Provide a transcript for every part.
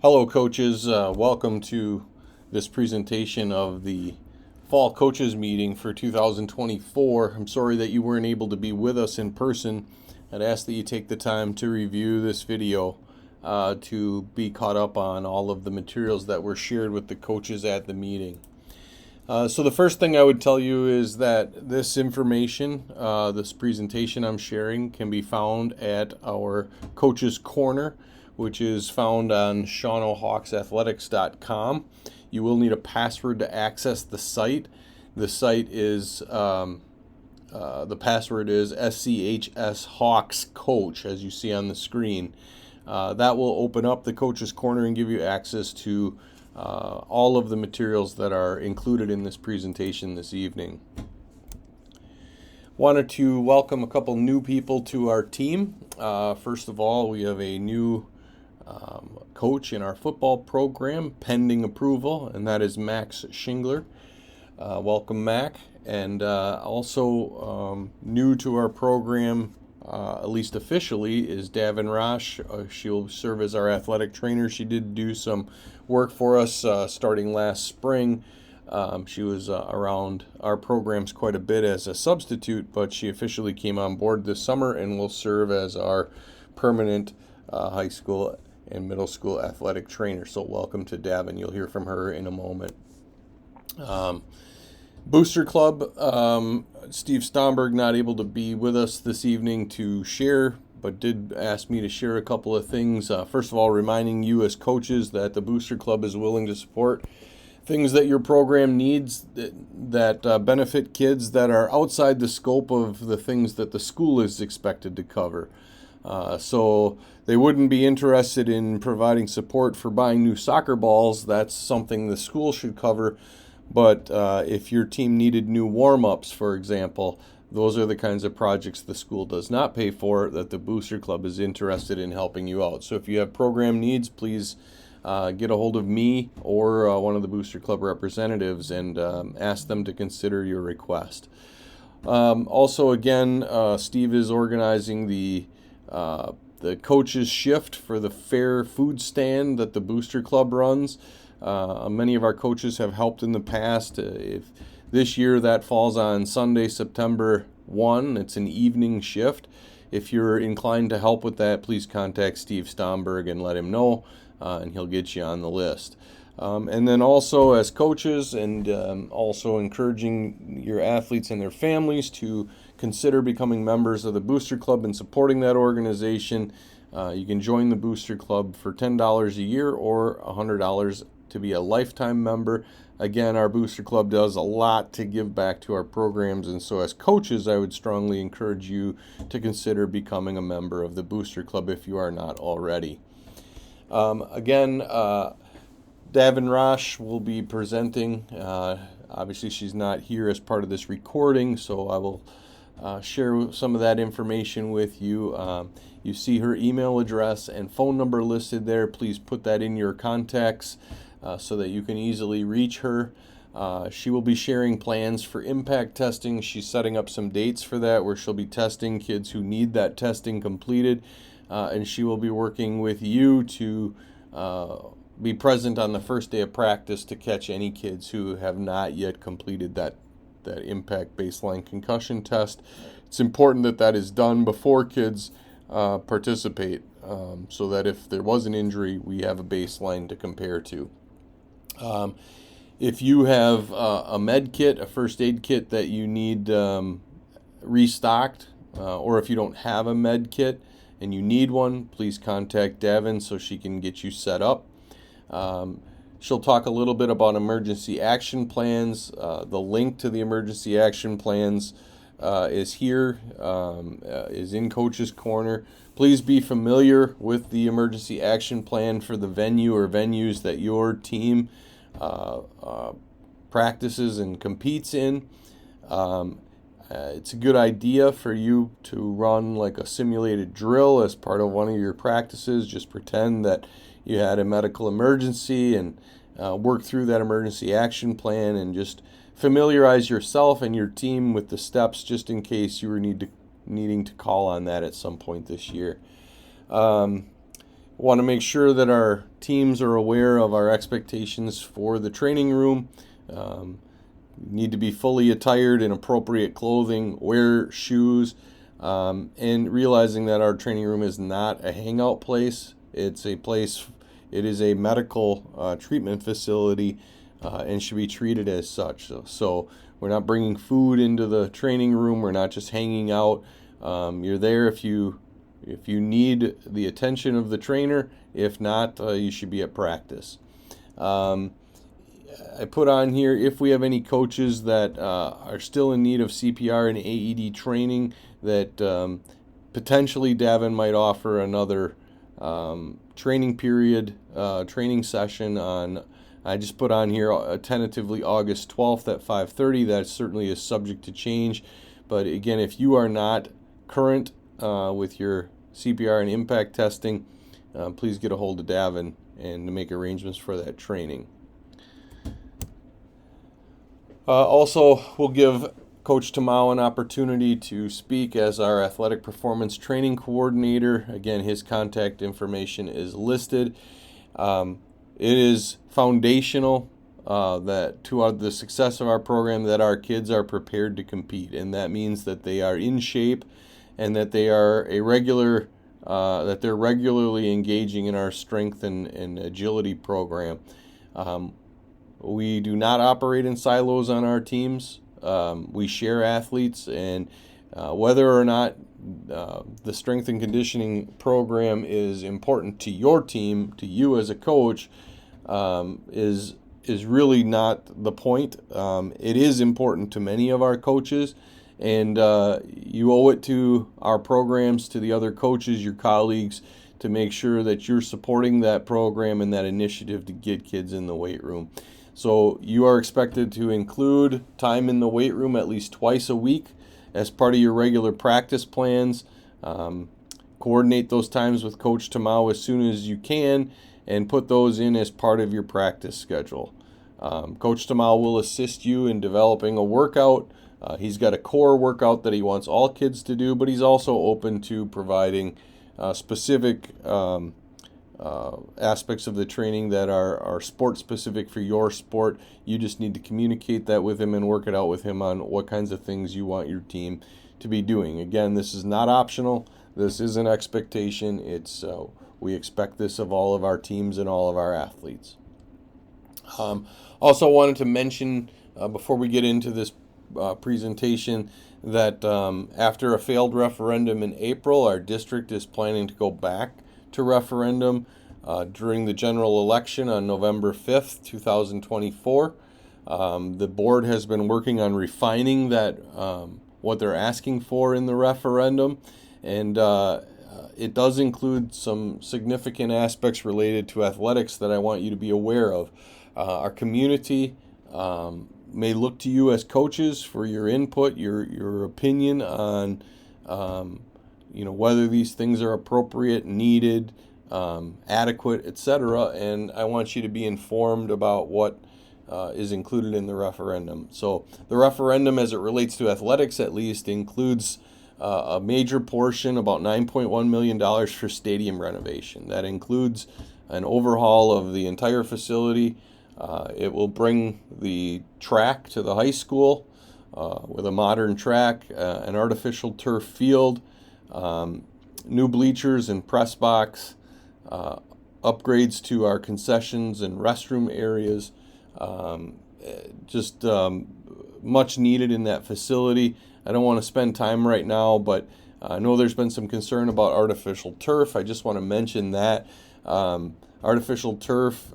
Hello, coaches. Welcome to this presentation of the Fall Coaches Meeting for 2024. I'm sorry that you weren't able to be with us in person. I'd ask that you take the time to review this video to be caught up on all of the materials that were shared with the coaches at the meeting. So the first thing I would tell you is that this information, this presentation I'm sharing, can be found at our Coaches Corner, which is found on ShawanoHawksAthletics.com. You will need a password to access the site. The site is the password is SCHS Hawks Coach, as you see on the screen. That will open up the Coaches Corner and give you access to all of the materials that are included in this presentation this evening. Wanted to welcome a couple new people to our team. First of all, we have a new coach in our football program pending approval, and that is Max Schingler. Welcome, Mac. And also new to our program, at least officially, is Davin Rosh. She'll serve as our athletic trainer. She did do some work for us starting last spring. She was around our programs quite a bit as a substitute, but she officially came on board this summer and will serve as our permanent high school and middle school athletic trainer. So welcome to Davin. You'll hear from her in a moment. Booster Club, Steve Stomberg not able to be with us this evening to share, but did ask me to share a couple of things. First of all, reminding you as coaches that the Booster Club is willing to support things that your program needs that benefit kids that are outside the scope of the things that the school is expected to cover. So they wouldn't be interested in providing support for buying new soccer balls. That's something the school should cover. But if your team needed new warm-ups, for example, those are the kinds of projects the school does not pay for that the Booster Club is interested in helping you out. So if you have program needs, please get a hold of me or one of the Booster Club representatives and ask them to consider your request. Also, again, Steve is organizing the coaches shift for the fair food stand that the Booster Club runs. Many of our coaches have helped in the past. If this year that falls on Sunday, September 1, it's an evening shift. If you're inclined to help with that, please contact Steve Stomberg and let him know, and he'll get you on the list. And then also as coaches and also encouraging your athletes and their families to consider becoming members of the Booster Club and supporting that organization. You can join the Booster Club for $10 a year or $100 to be a lifetime member. Again, our Booster Club does a lot to give back to our programs, and so as coaches, I would strongly encourage you to consider becoming a member of the Booster Club if you are not already. Again, Davin Rosh will be presenting. Obviously, she's not here as part of this recording, so I will share some of that information with you. You see her email address and phone number listed there. Please put that in your contacts so that you can easily reach her. She will be sharing plans for impact testing. She's setting up some dates for that where she'll be testing kids who need that testing completed, and she will be working with you to be present on the first day of practice to catch any kids who have not yet completed that impact baseline concussion test. It's important that that is done before kids participate, so that if there was an injury, we have a baseline to compare to. If you have a med kit, a first aid kit that you need restocked, or if you don't have a med kit and you need one, please contact Davin so she can get you set up. She'll talk a little bit about emergency action plans. The link to the emergency action plans is here, is in Coach's Corner. Please be familiar with the emergency action plan for the venue or venues that your team practices and competes in. It's a good idea for you to run like a simulated drill as part of one of your practices. Just pretend that you had a medical emergency and work through that emergency action plan and just familiarize yourself and your team with the steps just in case you were needing to call on that at some point this year. Want to make sure that our teams are aware of our expectations for the training room. Need to be fully attired in appropriate clothing, wear shoes, and realizing that our training room is not a hangout place. It is a medical treatment facility and should be treated as such. So we're not bringing food into the training room. We're not just hanging out. You're there if you need the attention of the trainer. If not, you should be at practice. I put on here, if we have any coaches that are still in need of CPR and AED training, that potentially Davin might offer another training period, training session on, I just put on here tentatively August 12th at 5:30. That certainly is subject to change. But again, if you are not current with your CPR and impact testing, please get a hold of Davin and make arrangements for that training. Also, we'll give Coach Tamau an opportunity to speak as our athletic performance training coordinator. Again, his contact information is listed. It is foundational that to the success of our program that our kids are prepared to compete, and that means that they are in shape and that they are that they're regularly engaging in our strength and agility program. We do not operate in silos on our teams. We share athletes, and whether or not the strength and conditioning program is important to your team, to you as a coach, is really not the point. It is important to many of our coaches, and you owe it to our programs, to the other coaches, your colleagues, to make sure that you're supporting that program and that initiative to get kids in the weight room. So you are expected to include time in the weight room at least twice a week as part of your regular practice plans. Coordinate those times with Coach Tamau as soon as you can and put those in as part of your practice schedule. Coach Tamau will assist you in developing a workout. He's got a core workout that he wants all kids to do, but he's also open to providing specific aspects of the training that are sport specific for your sport. You just need to communicate that with him and work it out with him on what kinds of things you want your team to be doing. Again, this is not optional. This is an expectation. We expect this of all of our teams and all of our athletes. Also wanted to mention before we get into this presentation that after a failed referendum in April, our district is planning to go back to referendum during the general election on November 5th, 2024. The board has been working on refining that what they're asking for in the referendum, and it does include some significant aspects related to athletics that I want you to be aware of. Our community may look to you as coaches for your input, your opinion on whether these things are appropriate, needed, adequate, etc. And I want you to be informed about what is included in the referendum. So the referendum, as it relates to athletics at least, includes a major portion, about $9.1 million for stadium renovation. That includes an overhaul of the entire facility. It will bring the track to the high school with a modern track, an artificial turf field, new bleachers and press box, upgrades to our concessions and restroom areas, much needed in that facility. I don't want to spend time right now, but I know there's been some concern about artificial turf. I just want to mention that artificial turf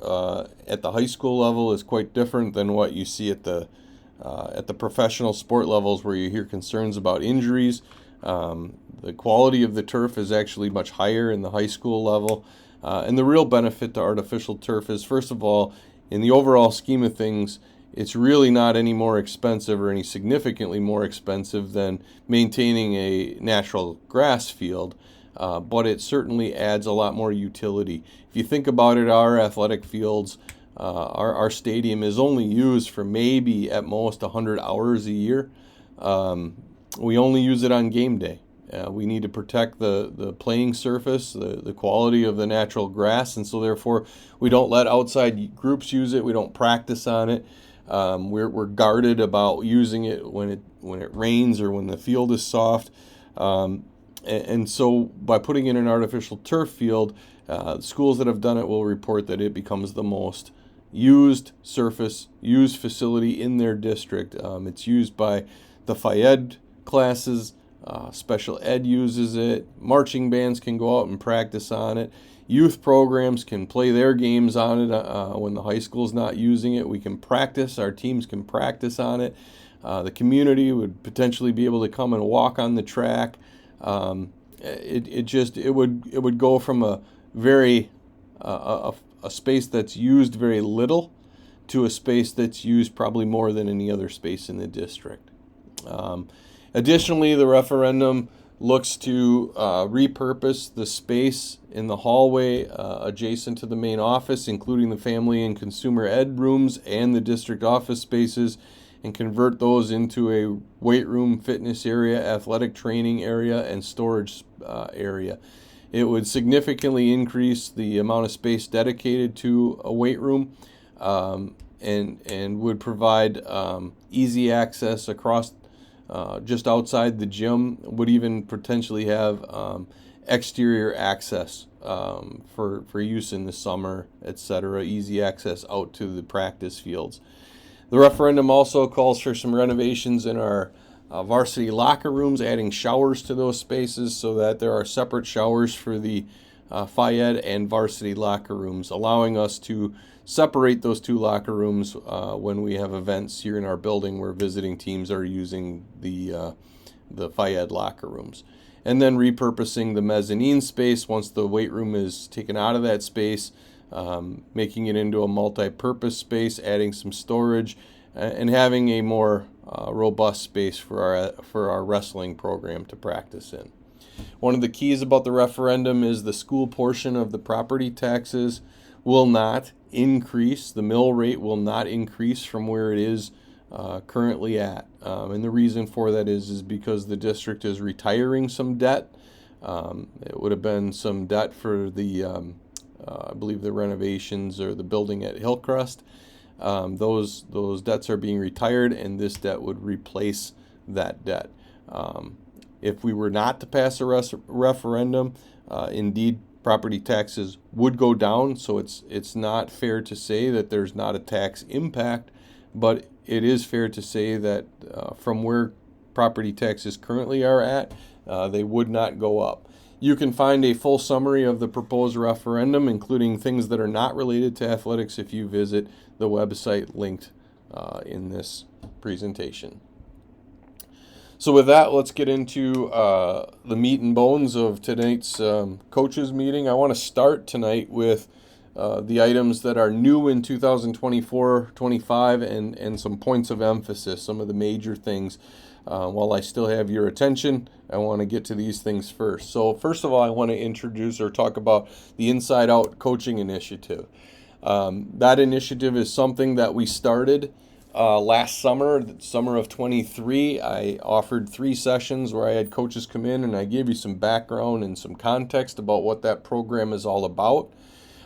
at the high school level is quite different than what you see at the professional sport levels, where you hear concerns about injuries. The quality of the turf is actually much higher in the high school level. And the real benefit to artificial turf is, first of all, in the overall scheme of things, it's really not any more expensive or any significantly more expensive than maintaining a natural grass field, but it certainly adds a lot more utility. If you think about it, our athletic fields, our stadium is only used for maybe at most 100 hours a year. We only use it on game day. We need to protect the playing surface, the quality of the natural grass, and so therefore we don't let outside groups use it. We don't practice on it. We're guarded about using it when it rains or when the field is soft. And so by putting in an artificial turf field, schools that have done it will report that it becomes the most used facility in their district. It's used by the Phi-Ed classes. Special ed uses it. Marching bands can go out and practice on it. Youth programs can play their games on it when the high school's not using it. We can practice. Our teams can practice on it. The community would potentially be able to come and walk on the track. It would go from a very a space that's used very little to a space that's used probably more than any other space in the district. Additionally, the referendum looks to repurpose the space in the hallway adjacent to the main office, including the family and consumer ed rooms and the district office spaces, and convert those into a weight room, fitness area, athletic training area, and storage area. It would significantly increase the amount of space dedicated to a weight room, and would provide easy access across just outside the gym. Would even potentially have exterior access for use in the summer, etc. Easy access out to the practice fields. The referendum also calls for some renovations in our varsity locker rooms, adding showers to those spaces so that there are separate showers for the Phi-Ed and varsity locker rooms, allowing us to separate those two locker rooms when we have events here in our building where visiting teams are using the Phi-Ed locker rooms. And then repurposing the mezzanine space once the weight room is taken out of that space, making it into a multi-purpose space, adding some storage, and having a more robust space for our wrestling program to practice in. One of the keys about the referendum is the school portion of the property taxes will not increase. The mill rate will not increase from where it is currently at. And the reason for that is because the district is retiring some debt. It would have been some debt for the, I believe, the renovations or the building at Hillcrest. Those debts are being retired, and this debt would replace that debt. If we were not to pass a referendum, indeed, property taxes would go down. So it's not fair to say that there's not a tax impact, but it is fair to say that from where property taxes currently are at, they would not go up. You can find a full summary of the proposed referendum, including things that are not related to athletics, if you visit the website linked in this presentation. So with that, let's get into the meat and bones of tonight's coaches meeting. I want to start tonight with the items that are new in 2024-25 and some points of emphasis, some of the major things. While I still have your attention, I want to get to these things first. So first of all, I want to introduce or talk about the Inside Out Coaching Initiative. That initiative is something that we started last summer, the summer of 23. I offered 3 sessions where I had coaches come in and I gave you some background and some context about what that program is all about.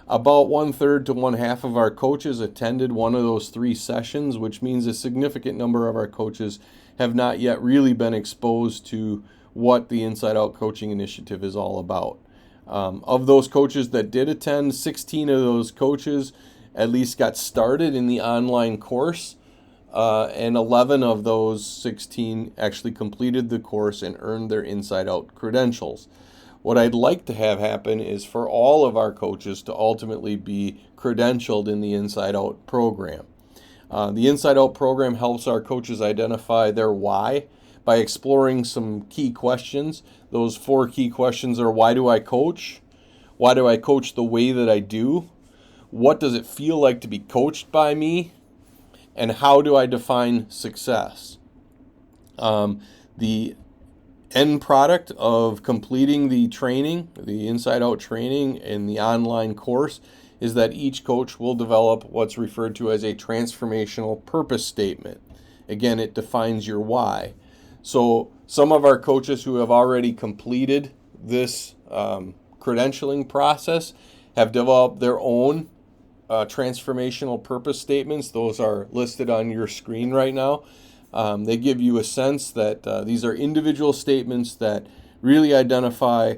About 1/3 to 1/2 of our coaches attended one of those 3 sessions, which means a significant number of our coaches have not yet really been exposed to what the Inside Out Coaching Initiative is all about. Of those coaches that did attend, 16 of those coaches at least got started in the online course, and 11 of those 16 actually completed the course and earned their Inside Out credentials. What I'd like to have happen is for all of our coaches to ultimately be credentialed in the Inside Out program. The Inside Out program helps our coaches identify their why by exploring some key questions. Those 4 key questions are: why do I coach? Why do I coach the way that I do? What does it feel like to be coached by me? And how do I define success? The end product of completing the training, the Inside Out training in the online course, is that each coach will develop what's referred to as a transformational purpose statement. Again, it defines your why. So some of our coaches who have already completed this credentialing process have developed their own transformational purpose statements. Those are listed on your screen right now. They give you a sense that these are individual statements that really identify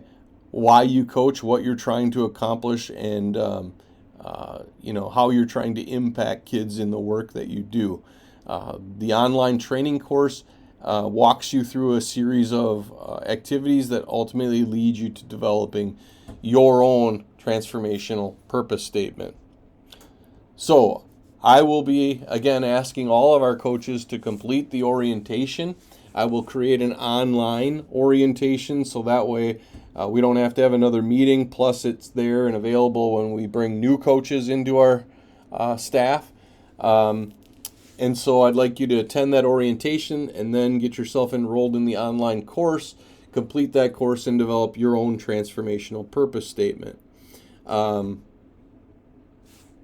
why you coach, what you're trying to accomplish, and how you're trying to impact kids in the work that you do. The online training course walks you through a series of activities that ultimately lead you to developing your own transformational purpose statement. So I will be, again, asking all of our coaches to complete the orientation. I will create an online orientation so that way we don't have to have another meeting, plus it's there and available when we bring new coaches into our staff. And so I'd like you to attend that orientation and then get yourself enrolled in the online course, complete that course, and develop your own transformational purpose statement.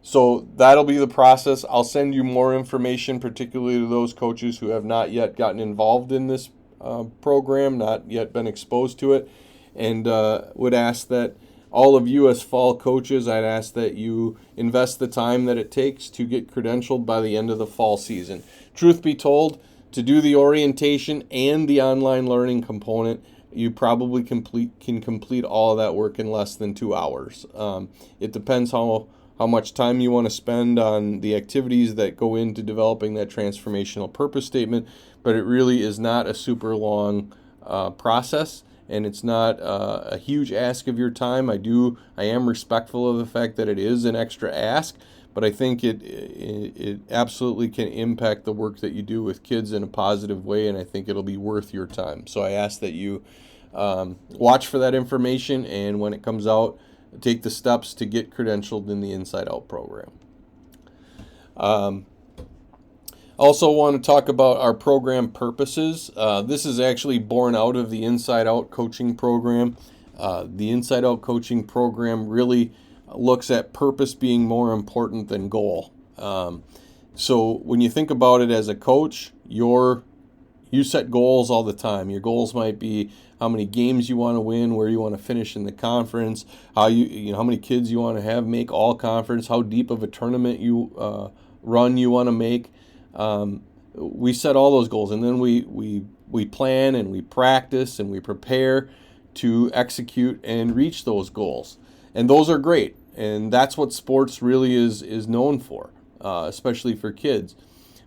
So that'll be the process. I'll send you more information, particularly to those coaches who have not yet gotten involved in this program, not yet been exposed to it, and would ask that all of you as fall coaches, I'd ask that you invest the time that it takes to get credentialed by the end of the fall season. Truth be told, to do the orientation and the online learning component, you probably can complete all of that work in less than 2 hours. It depends how much time you want to spend on the activities that go into developing that transformational purpose statement, but it really is not a super long process, and it's not a huge ask of your time. I am respectful of the fact that it is an extra ask, but I think it absolutely can impact the work that you do with kids in a positive way, and I think it'll be worth your time. So I ask that you watch for that information, and when it comes out, take the steps to get credentialed in the Inside Out program. Also want to talk about our program purposes. This is actually born out of the Inside Out coaching program. The Inside Out coaching program really looks at purpose being more important than goal. So when you think about it as a coach, you set goals all the time. Your goals might be how many games you want to win, where you want to finish in the conference, how many kids you want to have make all conference, how deep of a tournament run you want to make. We set all those goals, and then we plan and we practice and we prepare to execute and reach those goals. And those are great, and that's what sports really is known for, especially for kids.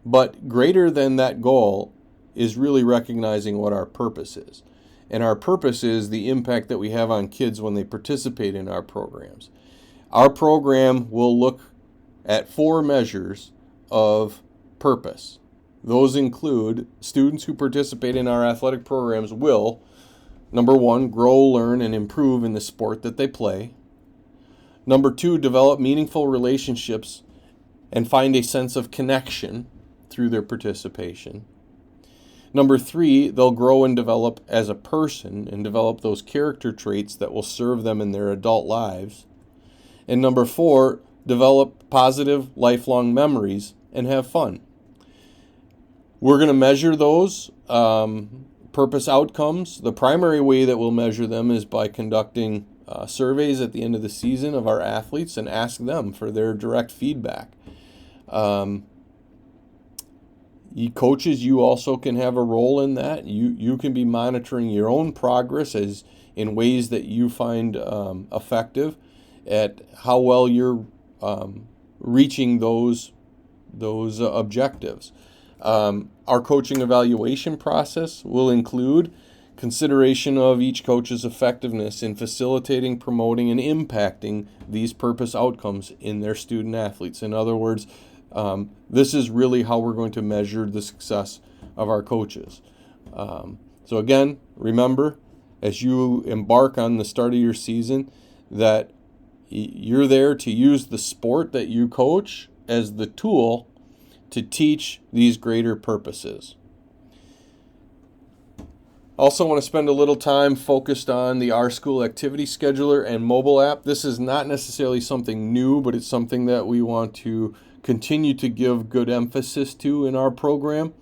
But greater than that goal is really recognizing what our purpose is. And our purpose is the impact that we have on kids when they participate in our programs. Our program will look at 4 measures of purpose. Those include students who participate in our athletic programs will, number 1, grow, learn, and improve in the sport that they play. Number 2, develop meaningful relationships and find a sense of connection through their participation. Number 3, they'll grow and develop as a person and develop those character traits that will serve them in their adult lives. And number 4, develop positive lifelong memories and have fun. We're going to measure those purpose outcomes. The primary way that we'll measure them is by conducting surveys at the end of the season of our athletes and ask them for their direct feedback. You coaches, you also can have a role in that. You can be monitoring your own progress as in ways that you find effective at how well you're reaching those objectives. Our coaching evaluation process will include consideration of each coach's effectiveness in facilitating, promoting, and impacting these purpose outcomes in their student athletes. In other words, this is really how we're going to measure the success of our coaches. So again, remember, as you embark on the start of your season, that you're there to use the sport that you coach as the tool to teach these greater purposes. Also want to spend a little time focused on the Our School Activity Scheduler and mobile app. This is not necessarily something new, but it's something that we want to continue to give good emphasis to in our program.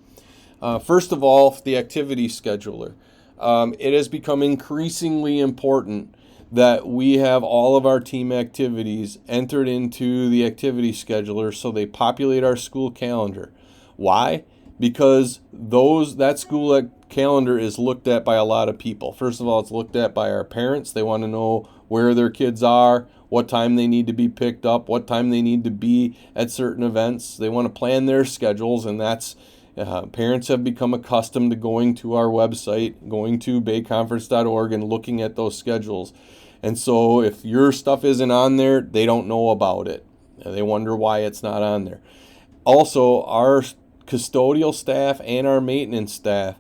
First of all, the activity scheduler. It has become increasingly important that we have all of our team activities entered into the activity scheduler so they populate our school calendar. Why? Because that school calendar is looked at by a lot of people. First of all, it's looked at by our parents. They want to know where their kids are, what time they need to be picked up, what time they need to be at certain events. They want to plan their schedules, and that's parents have become accustomed to going to our website, going to bayconference.org and looking at those schedules. And so if your stuff isn't on there, they don't know about it. They wonder why it's not on there. Also, our custodial staff and our maintenance staff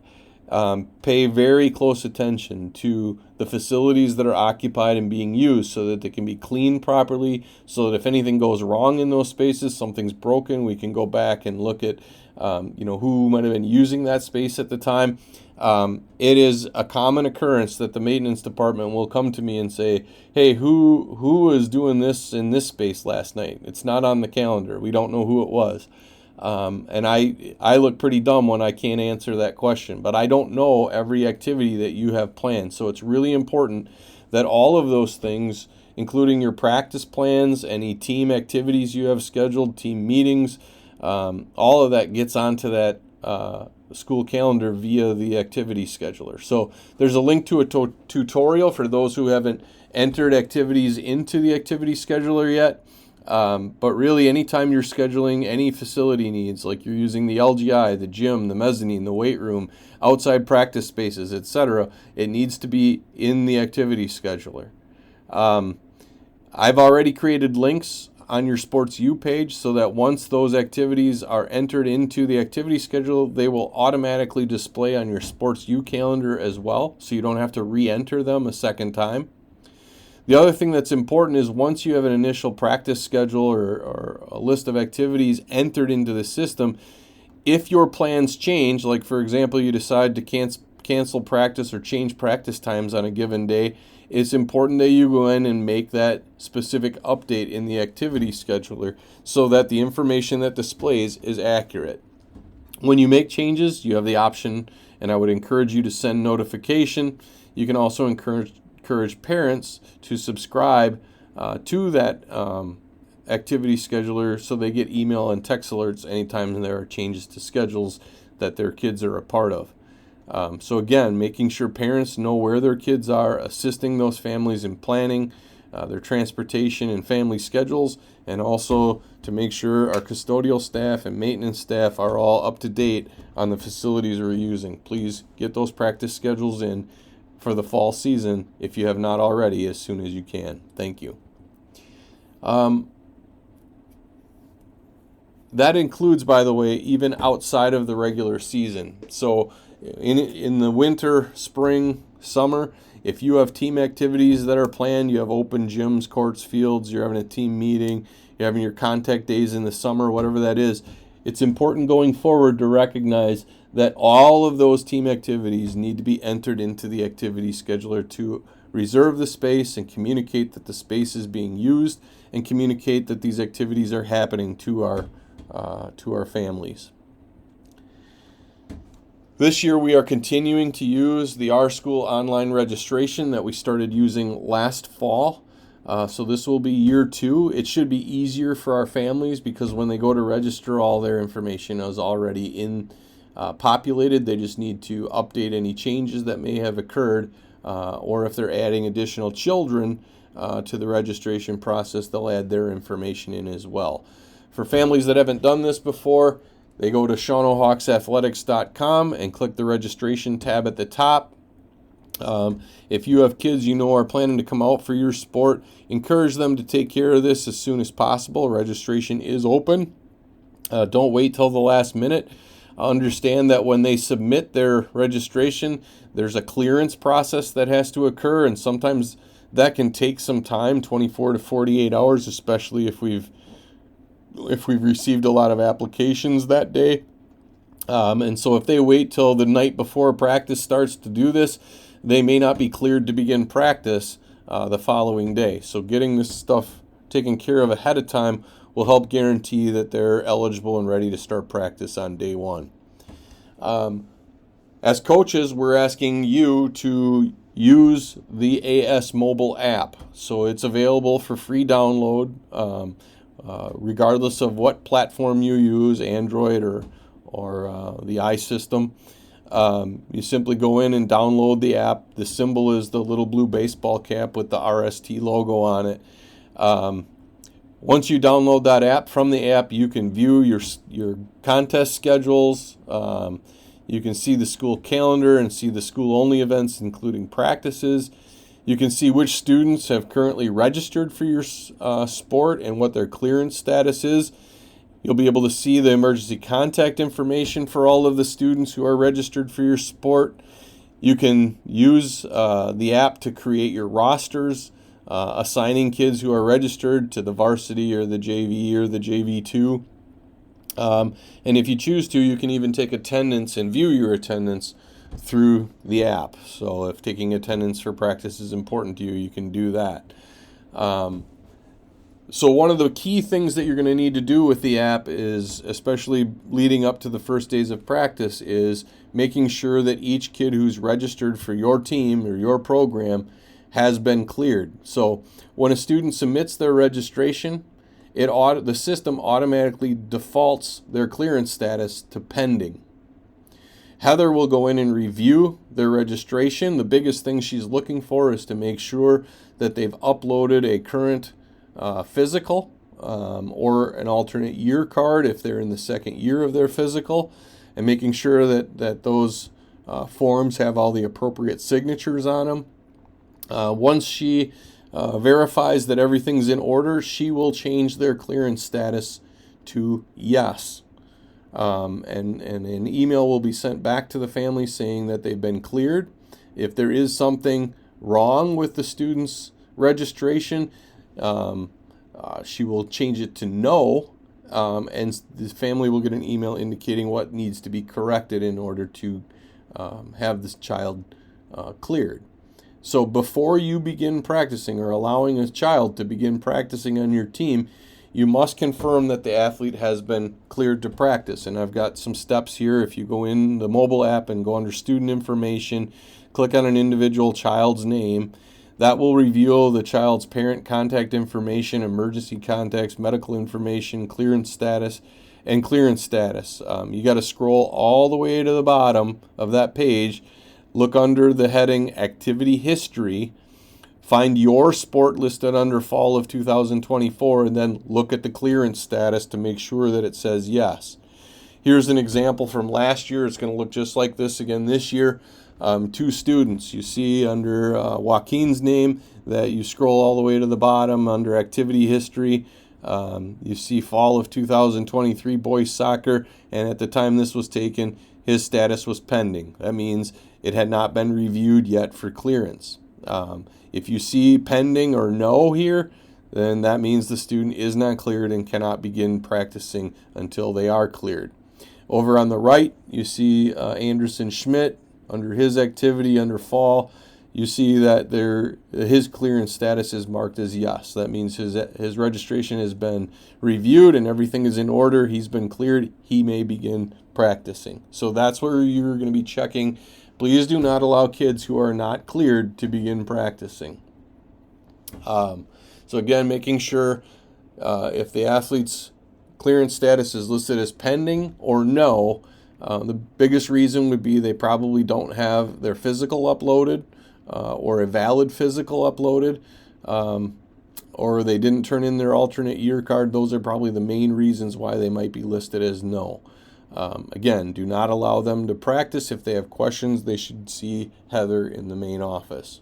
pay very close attention to the facilities that are occupied and being used so that they can be cleaned properly, so that if anything goes wrong in those spaces, something's broken, we can go back and look at who might have been using that space at the time. It is a common occurrence that the maintenance department will come to me and say, hey, who was doing this in this space last night? It's not on the calendar. We don't know who it was. And I look pretty dumb when I can't answer that question, but I don't know every activity that you have planned. So it's really important that all of those things, including your practice plans, any team activities you have scheduled, team meetings, all of that gets onto that school calendar via the activity scheduler. So there's a link to a tutorial for those who haven't entered activities into the activity scheduler yet. But really, anytime you're scheduling any facility needs, like you're using the LGI, the gym, the mezzanine, the weight room, outside practice spaces, etc., it needs to be in the activity scheduler. I've already created links on your Sports U page so that once those activities are entered into the activity schedule, they will automatically display on your Sports U calendar as well, so you don't have to re-enter them a second time. The other thing that's important is once you have an initial practice schedule or a list of activities entered into the system, if your plans change, like for example you decide to cancel practice or change practice times on a given day, it's important that you go in and make that specific update in the activity scheduler so that the information that displays is accurate. When you make changes, you have the option, and I would encourage you to send notification. You can also encourage parents to subscribe to that activity scheduler so they get email and text alerts anytime there are changes to schedules that their kids are a part of. So again, making sure parents know where their kids are, assisting those families in planning their transportation and family schedules, and also to make sure our custodial staff and maintenance staff are all up to date on the facilities we're using. Please get those practice schedules in for the fall season if you have not already as soon as you can. Thank you. That includes, by the way, even outside of the regular season. So in the winter, spring, summer, if you have team activities that are planned, you have open gyms, courts, fields, you're having a team meeting, you're having your contact days in the summer, whatever that is, it's important going forward to recognize that all of those team activities need to be entered into the activity scheduler to reserve the space and communicate that the space is being used and communicate that these activities are happening to our families. This year we are continuing to use the R-School online registration that we started using last fall. So this will be year 2. It should be easier for our families because when they go to register, all their information is already populated. They just need to update any changes that may have occurred, or if they're adding additional children to the registration process, they'll add their information in as well. For families that haven't done this before, they go to ShawanoHawksAthletics.com and click the registration tab at the top. If you have kids you know are planning to come out for your sport, encourage them to take care of this as soon as possible. Registration is open. Don't wait till the last minute. Understand that when they submit their registration, there's a clearance process that has to occur, and sometimes that can take some time, 24 to 48 hours, especially if we've received a lot of applications that day. And so if they wait till the night before practice starts to do this, they may not be cleared to begin practice the following day. So getting this stuff taken care of ahead of time will help guarantee that they're eligible and ready to start practice on day 1. As coaches, we're asking you to use the AS mobile app. So it's available for free download, regardless of what platform you use, Android or the iSystem. You simply go in and download the app. The symbol is the little blue baseball cap with the RST logo on it. Once you download that app, from the app you can view your contest schedules. You can see the school calendar and see the school-only events, including practices. You can see which students have currently registered for your sport and what their clearance status is. You'll be able to see the emergency contact information for all of the students who are registered for your sport. You can use the app to create your rosters, assigning kids who are registered to the varsity or the JV or the JV2. And if you choose to, you can even take attendance and view your attendance through the app. So if taking attendance for practice is important to you, you can do that. So one of the key things that you're going to need to do with the app is, especially leading up to the first days of practice, is making sure that each kid who's registered for your team or your program has been cleared. So when a student submits their registration, the system automatically defaults their clearance status to pending. Heather will go in and review their registration. The biggest thing she's looking for is to make sure that they've uploaded a current physical or an alternate year card if they're in the second year of their physical, and making sure that those forms have all the appropriate signatures on them. Once she verifies that everything's in order, she will change their clearance status to yes. And an email will be sent back to the family saying that they've been cleared. If there is something wrong with the student's registration, she will change it to no, and the family will get an email indicating what needs to be corrected in order to have this child cleared. So before you begin practicing or allowing a child to begin practicing on your team, you must confirm that the athlete has been cleared to practice. And I've got some steps here. If you go in the mobile app and go under student information, click on an individual child's name, that will reveal the child's parent contact information, emergency contacts, medical information, clearance status, and clearance status. You got to scroll all the way to the bottom of that page, look under the heading Activity History, find your sport listed under Fall of 2024, and then look at the clearance status to make sure that it says yes. Here's an example from last year. It's going to look just like this again this year. 2 students. You see under Joaquin's name that you scroll all the way to the bottom under Activity History. You see Fall of 2023 boys soccer, and at the time this was taken, his status was pending. That means it had not been reviewed yet for clearance. If you see pending or no here, then that means the student is not cleared and cannot begin practicing until they are cleared. Over on the right, you see Anderson Schmidt. Under his activity under fall, you see that his clearance status is marked as yes. That means his registration has been reviewed and everything is in order. He's been cleared. He may begin practicing. So that's where you're going to be checking. Please do not allow kids who are not cleared to begin practicing. So again, making sure if the athlete's clearance status is listed as pending or no, the biggest reason would be they probably don't have their physical uploaded or a valid physical uploaded, or they didn't turn in their alternate year card. Those are probably the main reasons why they might be listed as no. Again, do not allow them to practice. If they have questions, they should see Heather in the main office.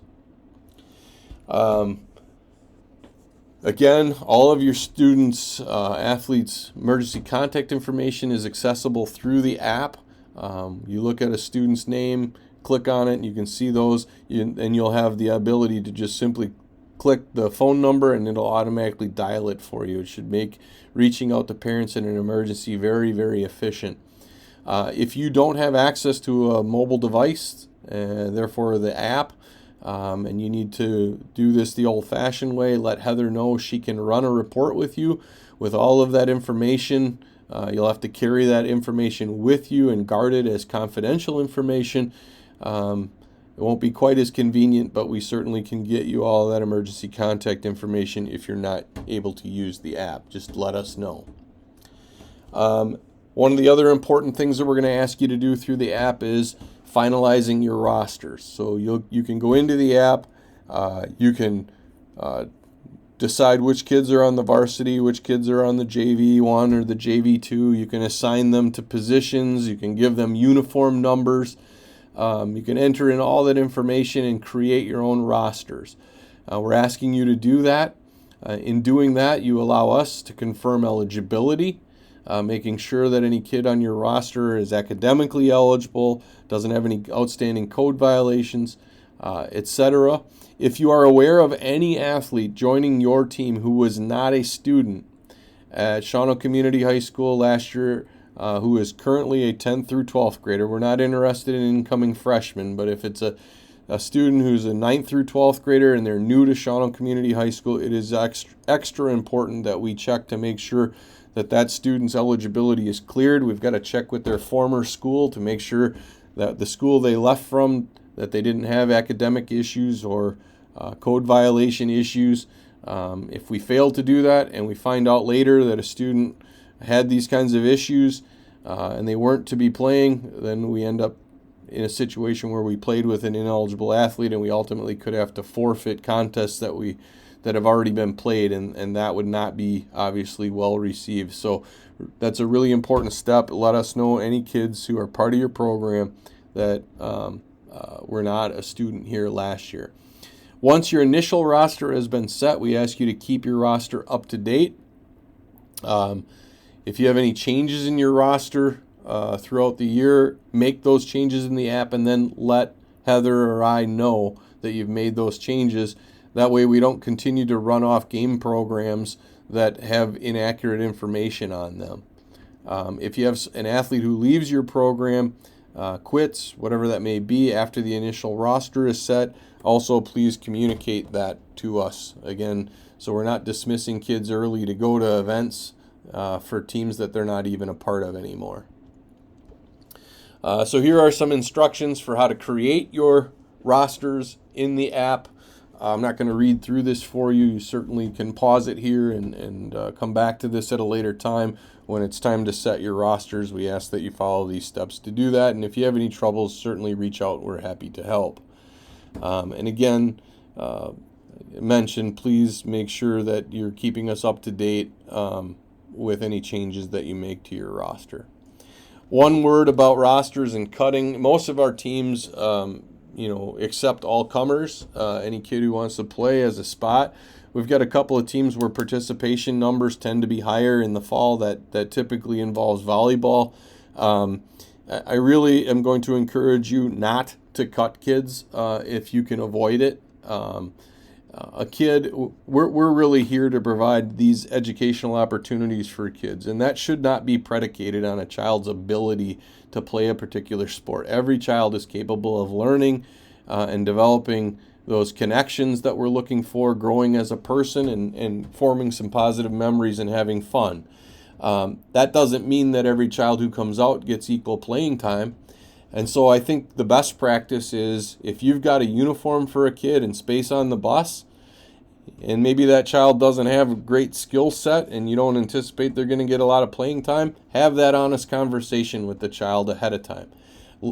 Again, all of your students, athletes' emergency contact information is accessible through the app. You look at a student's name, click on it, and you can see those, and you'll have the ability to just simply click the phone number and it'll automatically dial it for you. It should make reaching out to parents in an emergency very, very efficient. If you don't have access to a mobile device, therefore the app, and you need to do this the old-fashioned way, let Heather know. She can run a report with you with all of that information You'll have to carry that information with you and guard it as confidential information. It won't be quite as convenient, but we certainly can get you all that emergency contact information if you're not able to use the app. Just let us know. One of the other important things that we're going to ask you to do through the app is finalizing your rosters. So you can go into the app, you can decide which kids are on the varsity, which kids are on the JV1 or the JV2. You can assign them to positions. You can give them uniform numbers. You can enter in all that information and create your own rosters. We're asking you to do that. In doing that, you allow us to confirm eligibility, making sure that any kid on your roster is academically eligible, doesn't have any outstanding code violations, etc. If you are aware of any athlete joining your team who was not a student at Shawano Community High School last year, who is currently a 10th through 12th grader, we're not interested in incoming freshmen, but if it's a student who's a 9th through 12th grader and they're new to Shawano Community High School, it is extra important that we check to make sure that that student's eligibility is cleared. We've got to check with their former school to make sure that the school they left from, that they didn't have academic issues or code violation issues. If we fail to do that and we find out later that a student had these kinds of issues and they weren't to be playing, then we end up in a situation where we played with an ineligible athlete and we ultimately could have to forfeit contests that have already been played, and that would not be obviously well received. So that's a really important step. Let us know any kids who are part of your program that were not a student here last year. Once your initial roster has been set, we ask you to keep your roster up to date. If you have any changes in your roster throughout the year, make those changes in the app and then let Heather or I know that you've made those changes. That way we don't continue to run off game programs that have inaccurate information on them. If you have an athlete who leaves your program, quits, whatever that may be, after the initial roster is set, also please communicate that to us. Again, so we're not dismissing kids early to go to events for teams that they're not even a part of anymore. So here are some instructions for how to create your rosters in the app. I'm not going to read through this for you. You certainly can pause it here and come back to this at a later time. When it's time to set your rosters, we ask that you follow these steps to do that. And if you have any troubles, certainly reach out. We're happy to help. And again, mention, please make sure that you're keeping us up to date with any changes that you make to your roster. One word about rosters and cutting. Most of our teams accept all comers, any kid who wants to play as a spot. We've got a couple of teams where participation numbers tend to be higher in the fall. That typically involves volleyball. I really am going to encourage you not to cut kids if you can avoid it. A kid, we're really here to provide these educational opportunities for kids, and that should not be predicated on a child's ability to play a particular sport. Every child is capable of learning and developing those connections that we're looking for, growing as a person and forming some positive memories and having fun. That doesn't mean that every child who comes out gets equal playing time. And so I think the best practice is if you've got a uniform for a kid and space on the bus, and maybe that child doesn't have a great skill set and you don't anticipate they're going to get a lot of playing time, have that honest conversation with the child ahead of time.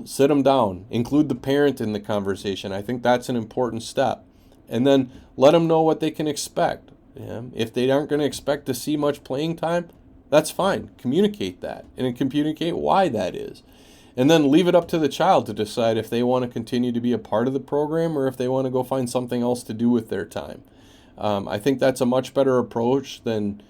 Sit them down. Include the parent in the conversation. I think that's an important step. And then let them know what they can expect. If they aren't going to expect to see much playing time, that's fine. Communicate that and communicate why that is. And then leave it up to the child to decide if they want to continue to be a part of the program or if they want to go find something else to do with their time. I think that's a much better approach than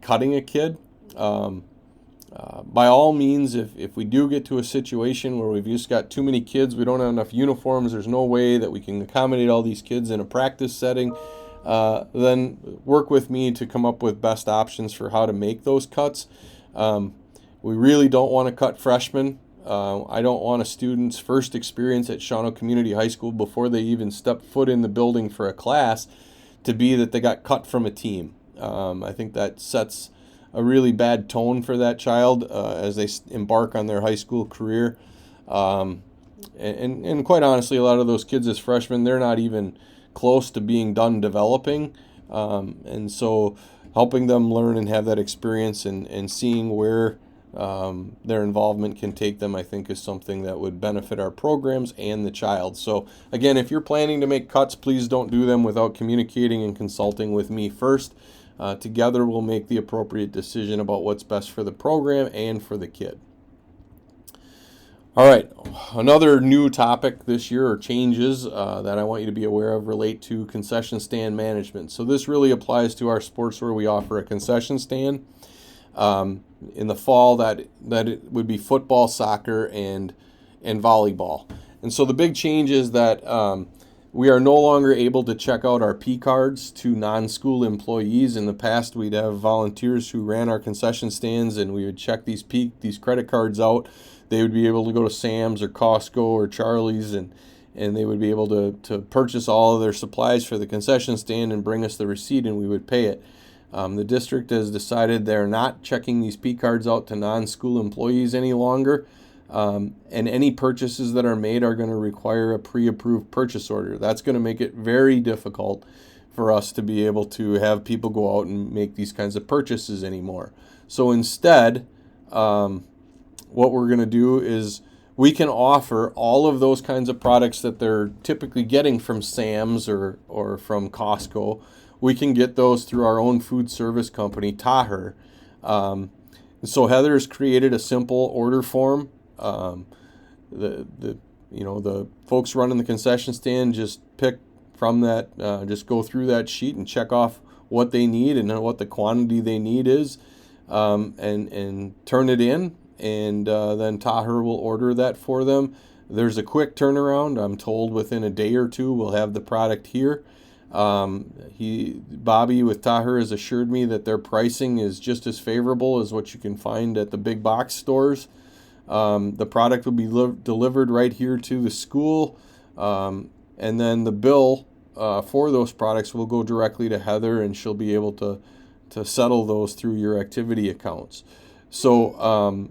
cutting a kid. By all means, if we do get to a situation where we've just got too many kids, we don't have enough uniforms, there's no way that we can accommodate all these kids in a practice setting, then work with me to come up with best options for how to make those cuts. We really don't want to cut freshmen. I don't want a student's first experience at Shawano Community High School before they even step foot in the building for a class to be that they got cut from a team. I think that sets a really bad tone for that child as they embark on their high school career. And quite honestly, a lot of those kids as freshmen, they're not even close to being done developing. And so helping them learn and have that experience and seeing where their involvement can take them, I think, is something that would benefit our programs and the child. So again, if you're planning to make cuts, please don't do them without communicating and consulting with me first. Together we'll make the appropriate decision about what's best for the program and for the kid. All right, another new topic this year, or changes that I want you to be aware of, relate to concession stand management. So this really applies to our sports where we offer a concession stand. In the fall, that it would be football, soccer, and volleyball. And so the big change is that we are no longer able to check out our P cards to non-school employees. In the past, we'd have volunteers who ran our concession stands, and we would check these credit cards out. They would be able to go to Sam's or Costco or Charlie's, and they would be able to purchase all of their supplies for the concession stand and bring us the receipt, and we would pay it. The district has decided they're not checking these P cards out to non-school employees any longer, and any purchases that are made are going to require a pre-approved purchase order. That's going to make it very difficult for us to be able to have people go out and make these kinds of purchases anymore. So instead, what we're going to do is we can offer all of those kinds of products that they're typically getting from Sam's or from Costco. We can get those through our own food service company, Taher. So Heather's created a simple order form. The folks running the concession stand just pick from that, just go through that sheet and check off what they need and what the quantity they need is, and turn it in. And then Taher will order that for them. There's a quick turnaround. I'm told within a day or two we'll have the product here. Bobby with Taher has assured me that their pricing is just as favorable as what you can find at the big box stores. The product will be delivered right here to the school, and then the bill for those products will go directly to Heather, and she'll be able to settle those through your activity accounts. So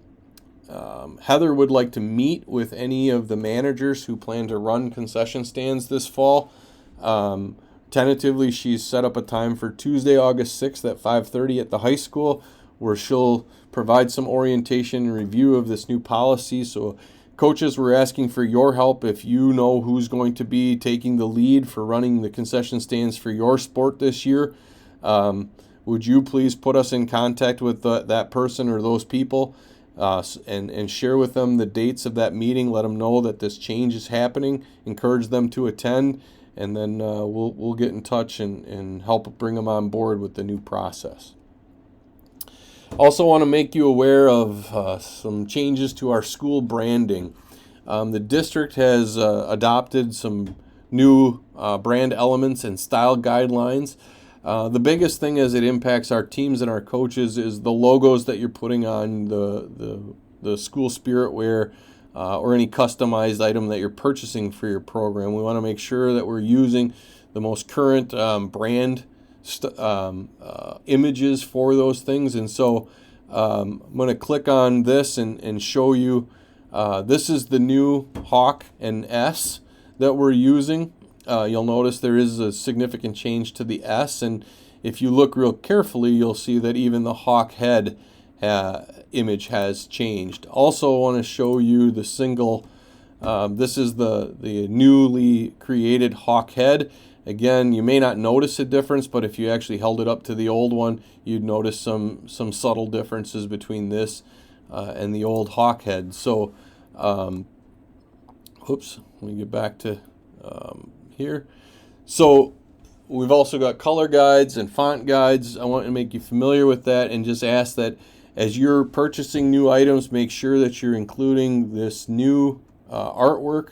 Heather would like to meet with any of the managers who plan to run concession stands this fall. Tentatively, she's set up a time for Tuesday, August 6th at 5:30 at the high school, where she'll provide some orientation and review of this new policy. So coaches, we're asking for your help. If you know who's going to be taking the lead for running the concession stands for your sport this year, would you please put us in contact with that person or those people, and share with them the dates of that meeting. Let them know that this change is happening. Encourage them to attend, and then we'll get in touch and help bring them on board with the new process. Also want to make you aware of some changes to our school branding. The district has adopted some new brand elements and style guidelines. The biggest thing as it impacts our teams and our coaches is the logos that you're putting on the school spirit wear or any customized item that you're purchasing for your program. We want to make sure that we're using the most current brand images for those things. And so I'm going to click on this and show you. This is the new Hawk and S that we're using. You'll notice there is a significant change to the S, and if you look real carefully, you'll see that even the Hawk head image has changed. Also, I want to show you the single. This is the newly created Hawk head. Again, you may not notice a difference, but if you actually held it up to the old one, you'd notice some subtle differences between this and the old Hawk head. So, oops, let me get back to here. So we've also got color guides and font guides. I want to make you familiar with that and just ask that as you're purchasing new items, make sure that you're including this new artwork.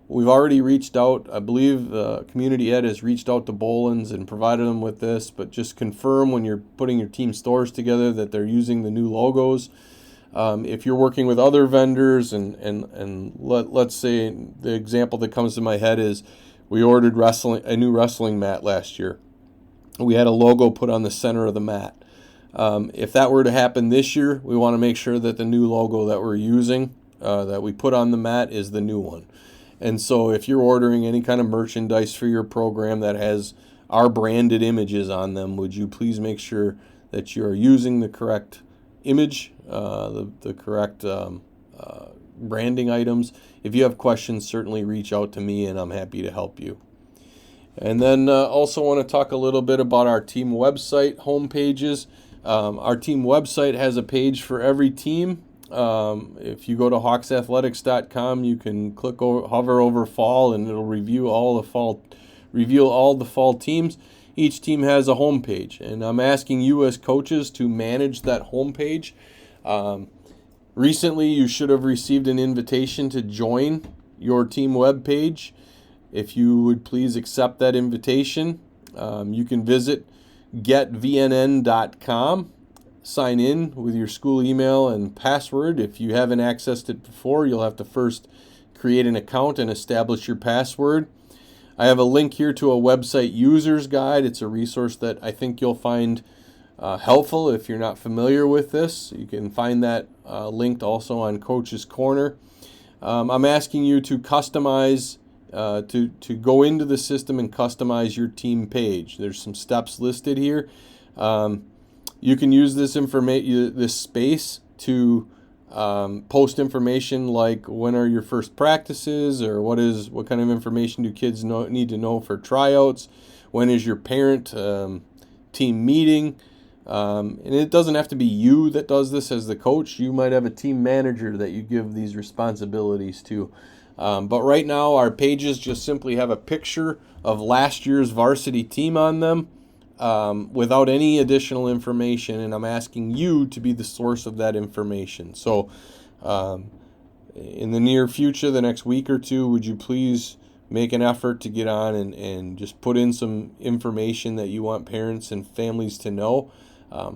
We've already reached out. I believe Community Ed has reached out to Boland's and provided them with this, but just confirm when you're putting your team stores together that they're using the new logos. If you're working with other vendors, and let's say the example that comes to my head is we ordered a new wrestling mat last year. We had a logo put on the center of the mat. If that were to happen this year, we want to make sure that the new logo that we're using, that we put on the mat, is the new one. And so if you're ordering any kind of merchandise for your program that has our branded images on them, would you please make sure that you are using the correct image, the correct branding items. If you have questions, certainly reach out to me and I'm happy to help you. And then also want to talk a little bit about our team website homepages. Our team website has a page for every team. If you go to hawksathletics.com, you can hover over fall, and it'll reveal all the fall teams. Each team has a homepage, and I'm asking you as coaches to manage that homepage. Recently, you should have received an invitation to join your team webpage. If you would please accept that invitation, you can visit getvnn.com. Sign in with your school email and password. If you haven't accessed it before, you'll have to first create an account and establish your password. I have a link here to a website user's guide. It's a resource that I think you'll find helpful if you're not familiar with this. You can find that linked also on Coach's Corner. I'm asking you to customize, to go into the system and customize your team page. There's some steps listed here. You can use this space to post information like when are your first practices, or what kind of information do kids need to know for tryouts, when is your parent team meeting, and it doesn't have to be you that does this as the coach. You might have a team manager that you give these responsibilities to. But right now our pages just simply have a picture of last year's varsity team on them, without any additional information, and I'm asking you to be the source of that information. So in the near future, the next week or two, would you please make an effort to get on and just put in some information that you want parents and families to know.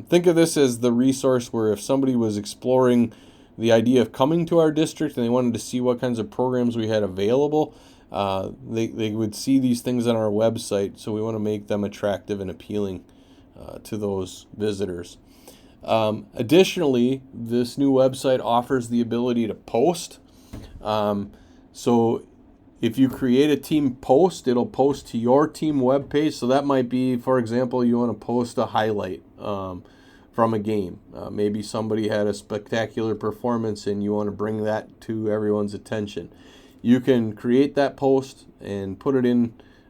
Think of this as the resource where if somebody was exploring the idea of coming to our district and they wanted to see what kinds of programs we had available, they would see these things on our website, so we want to make them attractive and appealing to those visitors. Additionally, this new website offers the ability to post. So if you create a team post, it'll post to your team webpage. So that might be, for example, you want to post a highlight from a game. Maybe somebody had a spectacular performance and you want to bring that to everyone's attention. You can create that post and put it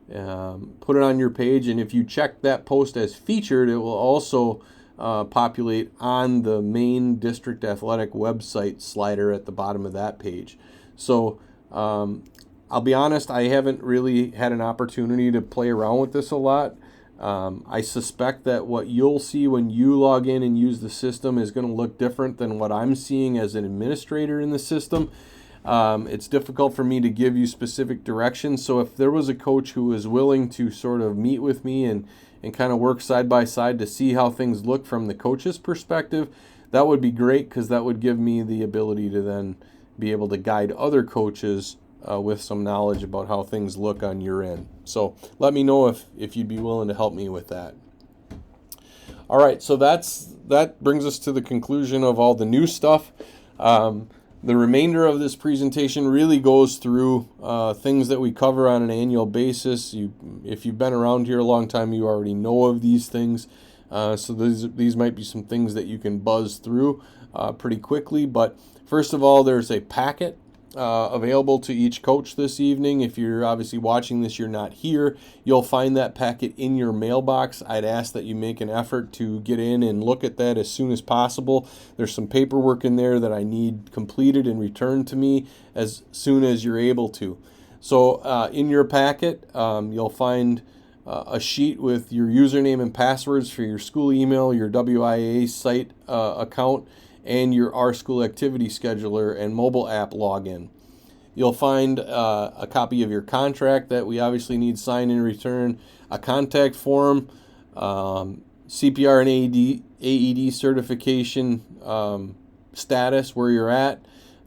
on your page, and if you check that post as featured, it will also populate on the main district athletic website slider at the bottom of that page. So I'll be honest, I haven't really had an opportunity to play around with this a lot. I suspect that what you'll see when you log in and use the system is going to look different than what I'm seeing as an administrator in the system. It's difficult for me to give you specific directions. So if there was a coach who was willing to sort of meet with me and kind of work side by side to see how things look from the coach's perspective, that would be great, because that would give me the ability to then be able to guide other coaches with some knowledge about how things look on your end. So let me know if you'd be willing to help me with that. All right, so that brings us to the conclusion of all the new stuff. The remainder of this presentation really goes through things that we cover on an annual basis. If you've been around here a long time, you already know of these things. So these might be some things that you can buzz through pretty quickly. But first of all, there's a packet available to each coach this evening. If you're obviously watching this, you're not here, you'll find that packet in your mailbox. I'd ask that you make an effort to get in and look at that as soon as possible. There's some paperwork in there that I need completed and returned to me as soon as you're able to. So in your packet, you'll find a sheet with your username and passwords for your school email, your WIA site account, and your Our School Activity Scheduler and mobile app login. You'll find a copy of your contract that we obviously need signed and returned, a contact form, CPR and AED certification status, where you're at,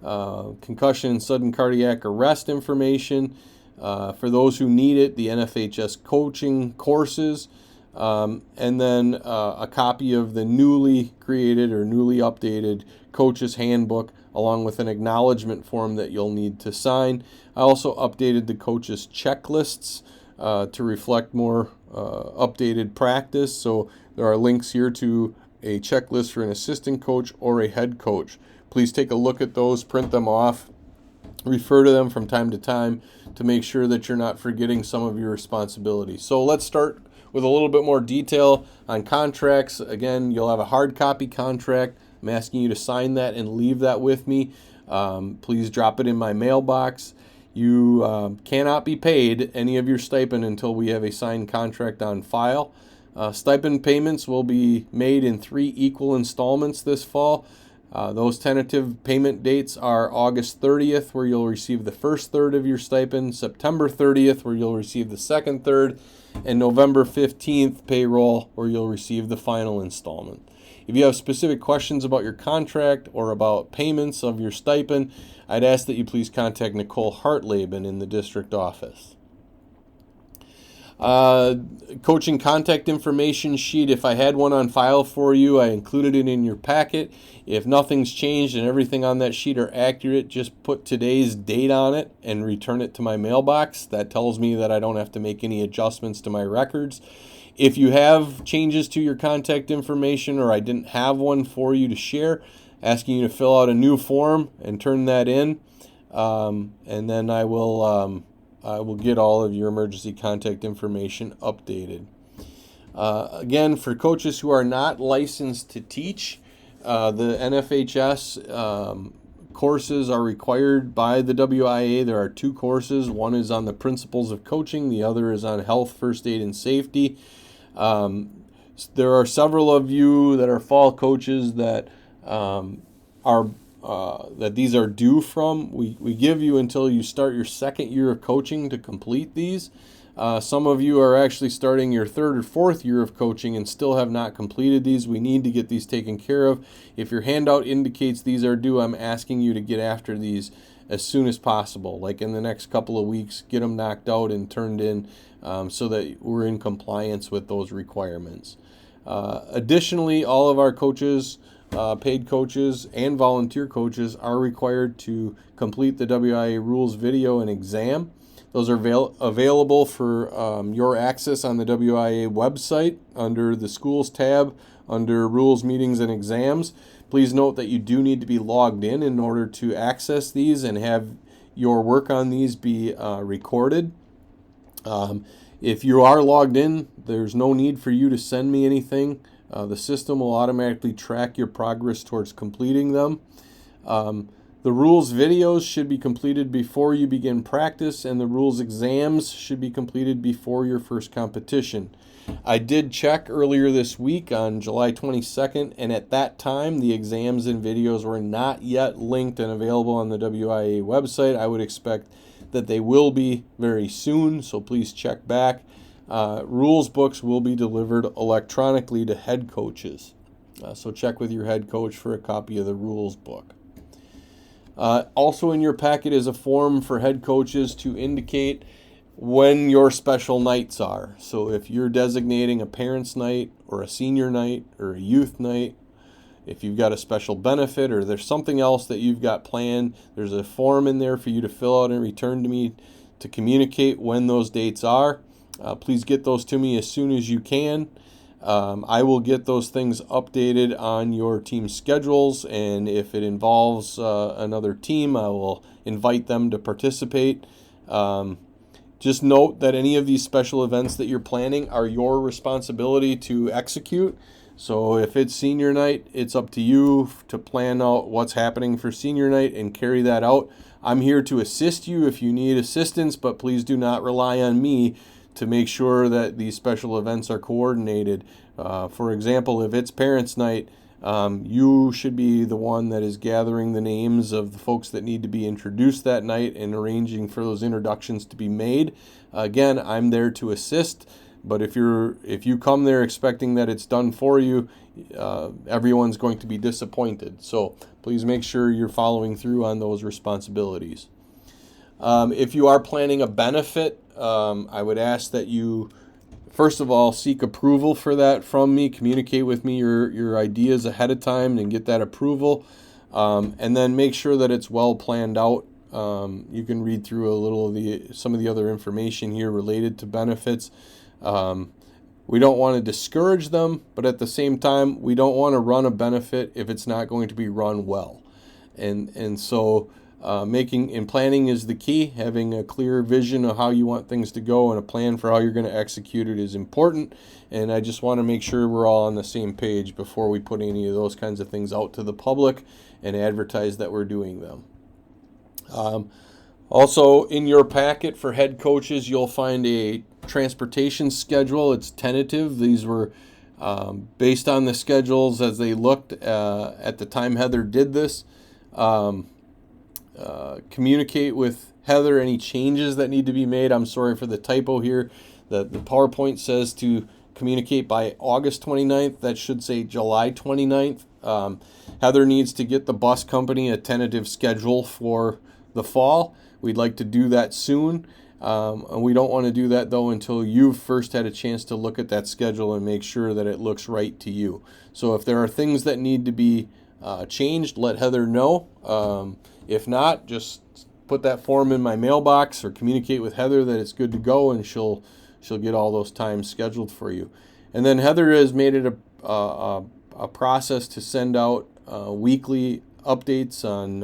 concussion and sudden cardiac arrest information. For those who need it, the NFHS coaching courses, and then a copy of the newly created or newly updated coach's handbook, along with an acknowledgement form that you'll need to sign. I also updated the coach's checklists to reflect more updated practice. So there are links here to a checklist for an assistant coach or a head coach. Please take a look at those, print them off, refer to them from time to time to make sure that you're not forgetting some of your responsibilities. So let's start with a little bit more detail on contracts. Again, you'll have a hard copy contract. I'm asking you to sign that and leave that with me. Please drop it in my mailbox. You cannot be paid any of your stipend until we have a signed contract on file. Stipend payments will be made in 3 equal installments this fall. Those tentative payment dates are August 30th, where you'll receive the first third of your stipend, September 30th, where you'll receive the second third, and November 15th payroll, where you'll receive the final installment. If you have specific questions about your contract or about payments of your stipend, I'd ask that you please contact Nicole Hartleben in the district office. Coaching contact information sheet. If I had one on file for you, I included it in your packet. If nothing's changed and everything on that sheet are accurate, just put today's date on it and return it to my mailbox. That tells me that I don't have to make any adjustments to my records. If you have changes to your contact information or I didn't have one for you to share, asking you to fill out a new form and turn that in, and then I will get all of your emergency contact information updated. Again, for coaches who are not licensed to teach, the NFHS courses are required by the WIA. There are 2 courses. One is on the principles of coaching. The other is on health, first aid, and safety. There are several of you that are fall coaches that that these are due from. We give you until you start your second year of coaching to complete these. Some of you are actually starting your 3rd or 4th year of coaching and still have not completed these. We need to get these taken care of. If your handout indicates these are due, I'm asking you to get after these as soon as possible. Like in the next couple of weeks, get them knocked out and turned in so that we're in compliance with those requirements. Additionally, all of our coaches, paid coaches and volunteer coaches, are required to complete the WIA rules video and exam. Those are available for your access on the WIA website under the schools tab under rules, meetings, and exams. Please note that you do need to be logged in order to access these and have your work on these be recorded. If you are logged in, there's no need for you to send me anything. The system will automatically track your progress towards completing them. The rules videos should be completed before you begin practice, and the rules exams should be completed before your first competition. I did check earlier this week on July 22nd, and at that time, the exams and videos were not yet linked and available on the WIA website. I would expect that they will be very soon, so please check back. Rules books will be delivered electronically to head coaches. So check with your head coach for a copy of the rules book. Also in your packet is a form for head coaches to indicate when your special nights are. So if you're designating a parents' night or a senior night or a youth night, if you've got a special benefit or there's something else that you've got planned, there's a form in there for you to fill out and return to me to communicate when those dates are. Please get those to me as soon as you can. I will get those things updated on your team schedules, and if it involves another team, I will invite them to participate. Just note that any of these special events that you're planning are your responsibility to execute. So if it's senior night, it's up to you to plan out what's happening for senior night and carry that out. I'm here to assist you if you need assistance, but please do not rely on me to make sure that these special events are coordinated. For example, if it's parents' night, you should be the one that is gathering the names of the folks that need to be introduced that night and arranging for those introductions to be made. Again, I'm there to assist, but if you come there expecting that it's done for you, everyone's going to be disappointed. So please make sure you're following through on those responsibilities. If you are planning a benefit, I would ask that you first of all, seek approval for that from me. Communicate with me your ideas ahead of time and get that approval. And then make sure that it's well planned out. You can read through a little of some of the other information here related to benefits. We don't want to discourage them, but at the same time, we don't want to run a benefit if it's not going to be run well. And so making and planning is the key. Having a clear vision of how you want things to go and a plan for how you're going to execute it is important. And I just want to make sure we're all on the same page before we put any of those kinds of things out to the public and advertise that we're doing them. Also, in your packet for head coaches, you'll find a transportation schedule. It's tentative. These were based on the schedules as they looked at the time Heather did this. Communicate with Heather any changes that need to be made. I'm sorry for the typo here. The PowerPoint says to communicate by August 29th. That should say July 29th. Heather needs to get the bus company a tentative schedule for the fall. We'd like to do that soon. And we don't want to do that, though, until you've first had a chance to look at that schedule and make sure that it looks right to you. So if there are things that need to be changed, let Heather know. If not, just put that form in my mailbox or communicate with Heather that it's good to go, and she'll get all those times scheduled for you. And then Heather has made it a process to send out weekly updates on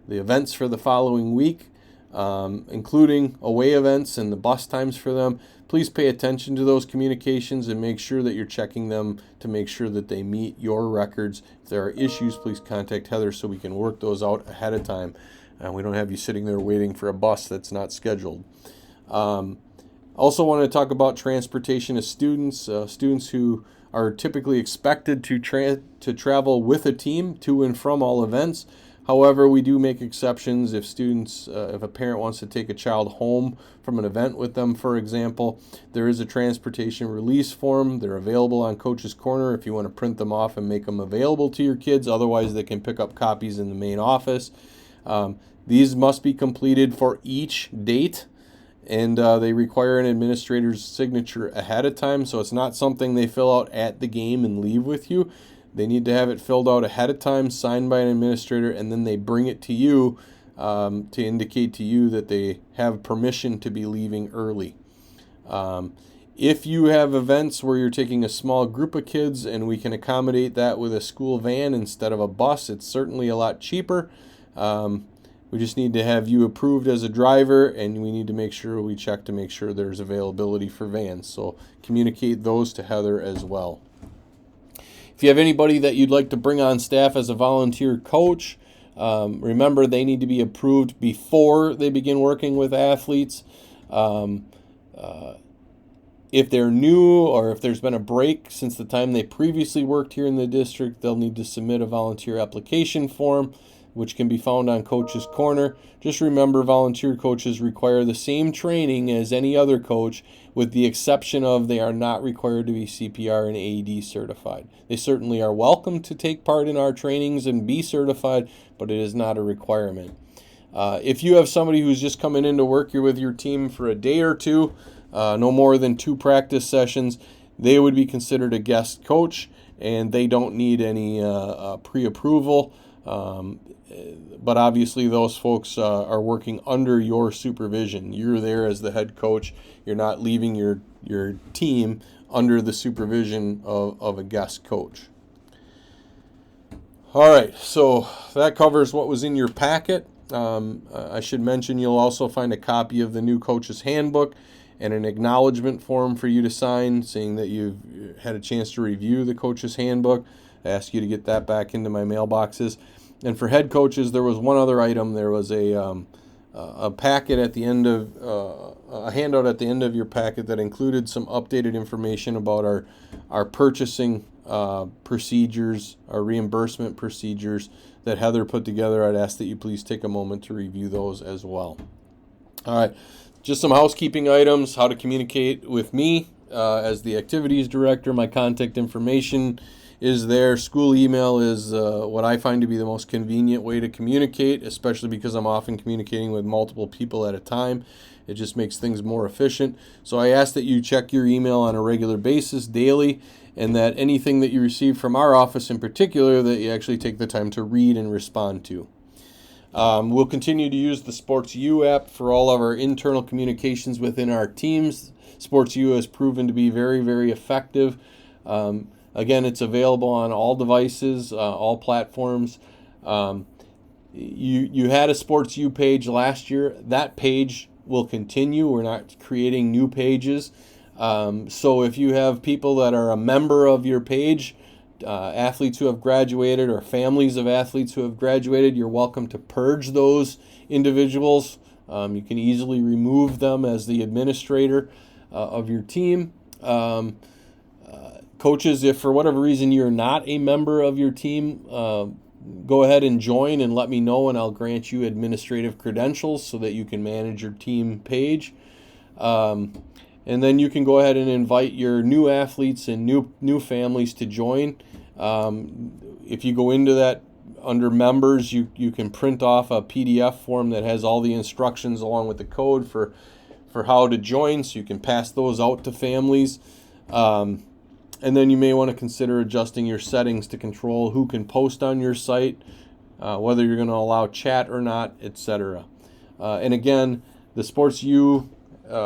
the events for the following week, including away events and the bus times for them. Please pay attention to those communications and make sure that you're checking them to make sure that they meet your records. If there are issues, please contact Heather so we can work those out ahead of time. And we don't have you sitting there waiting for a bus that's not scheduled. Also want to talk about transportation of students. Students who are typically expected to travel with a team to and from all events. However, we do make exceptions if if a parent wants to take a child home from an event with them, for example. There is a transportation release form. They're available on Coach's Corner if you want to print them off and make them available to your kids. Otherwise, they can pick up copies in the main office. These must be completed for each date, and they require an administrator's signature ahead of time, so it's not something they fill out at the game and leave with you. They need to have it filled out ahead of time, signed by an administrator, and then they bring it to you to indicate to you that they have permission to be leaving early. If you have events where you're taking a small group of kids and we can accommodate that with a school van instead of a bus, it's certainly a lot cheaper. We just need to have you approved as a driver, and we need to make sure we check to make sure there's availability for vans. So communicate those to Heather as well. If you have anybody that you'd like to bring on staff as a volunteer coach, remember they need to be approved before they begin working with athletes. If they're new or if there's been a break since the time they previously worked here in the district, they'll need to submit a volunteer application form, which can be found on Coach's Corner. Just remember, volunteer coaches require the same training as any other coach, with the exception of they are not required to be CPR and AED certified. They certainly are welcome to take part in our trainings and be certified, but it is not a requirement. If you have somebody who's just coming in to work here with your team for a day or two, no more than 2 practice sessions, they would be considered a guest coach, and they don't need any pre-approval. But obviously those folks are working under your supervision. You're there as the head coach. You're not leaving your team under the supervision of a guest coach. All right, so that covers what was in your packet. I should mention you'll also find a copy of the new coach's handbook and an acknowledgement form for you to sign saying that you've had a chance to review the coach's handbook. I ask you to get that back into my mailboxes. And for head coaches, there was one other item. There was a packet at the end of a handout at the end of your packet that included some updated information about our purchasing procedures, our reimbursement procedures that Heather put together. I'd ask that you please take a moment to review those as well. All right, just some housekeeping items. How to communicate with me as the activities director. My contact information is there. School email is what I find to be the most convenient way to communicate, especially because I'm often communicating with multiple people at a time. It just makes things more efficient. So I ask that you check your email on a regular basis, daily, and that anything that you receive from our office in particular, that you actually take the time to read and respond to. We'll continue to use the Sports U app for all of our internal communications within our teams. Sports U has proven to be very, very effective. Again, it's available on all devices, all platforms. You had a Sports U page last year. That page will continue. We're not creating new pages. So if you have people that are a member of your page, athletes who have graduated or families of athletes who have graduated, you're welcome to purge those individuals. You can easily remove them as the administrator of your team. Coaches, if for whatever reason you're not a member of your team, go ahead and join and let me know, and I'll grant you administrative credentials so that you can manage your team page. And then you can go ahead and invite your new athletes and new families to join. If you go into that under members, you can print off a PDF form that has all the instructions along with the code for how to join, so you can pass those out to families. And then you may want to consider adjusting your settings to control who can post on your site, whether you're going to allow chat or not, etc. And again, the Sports U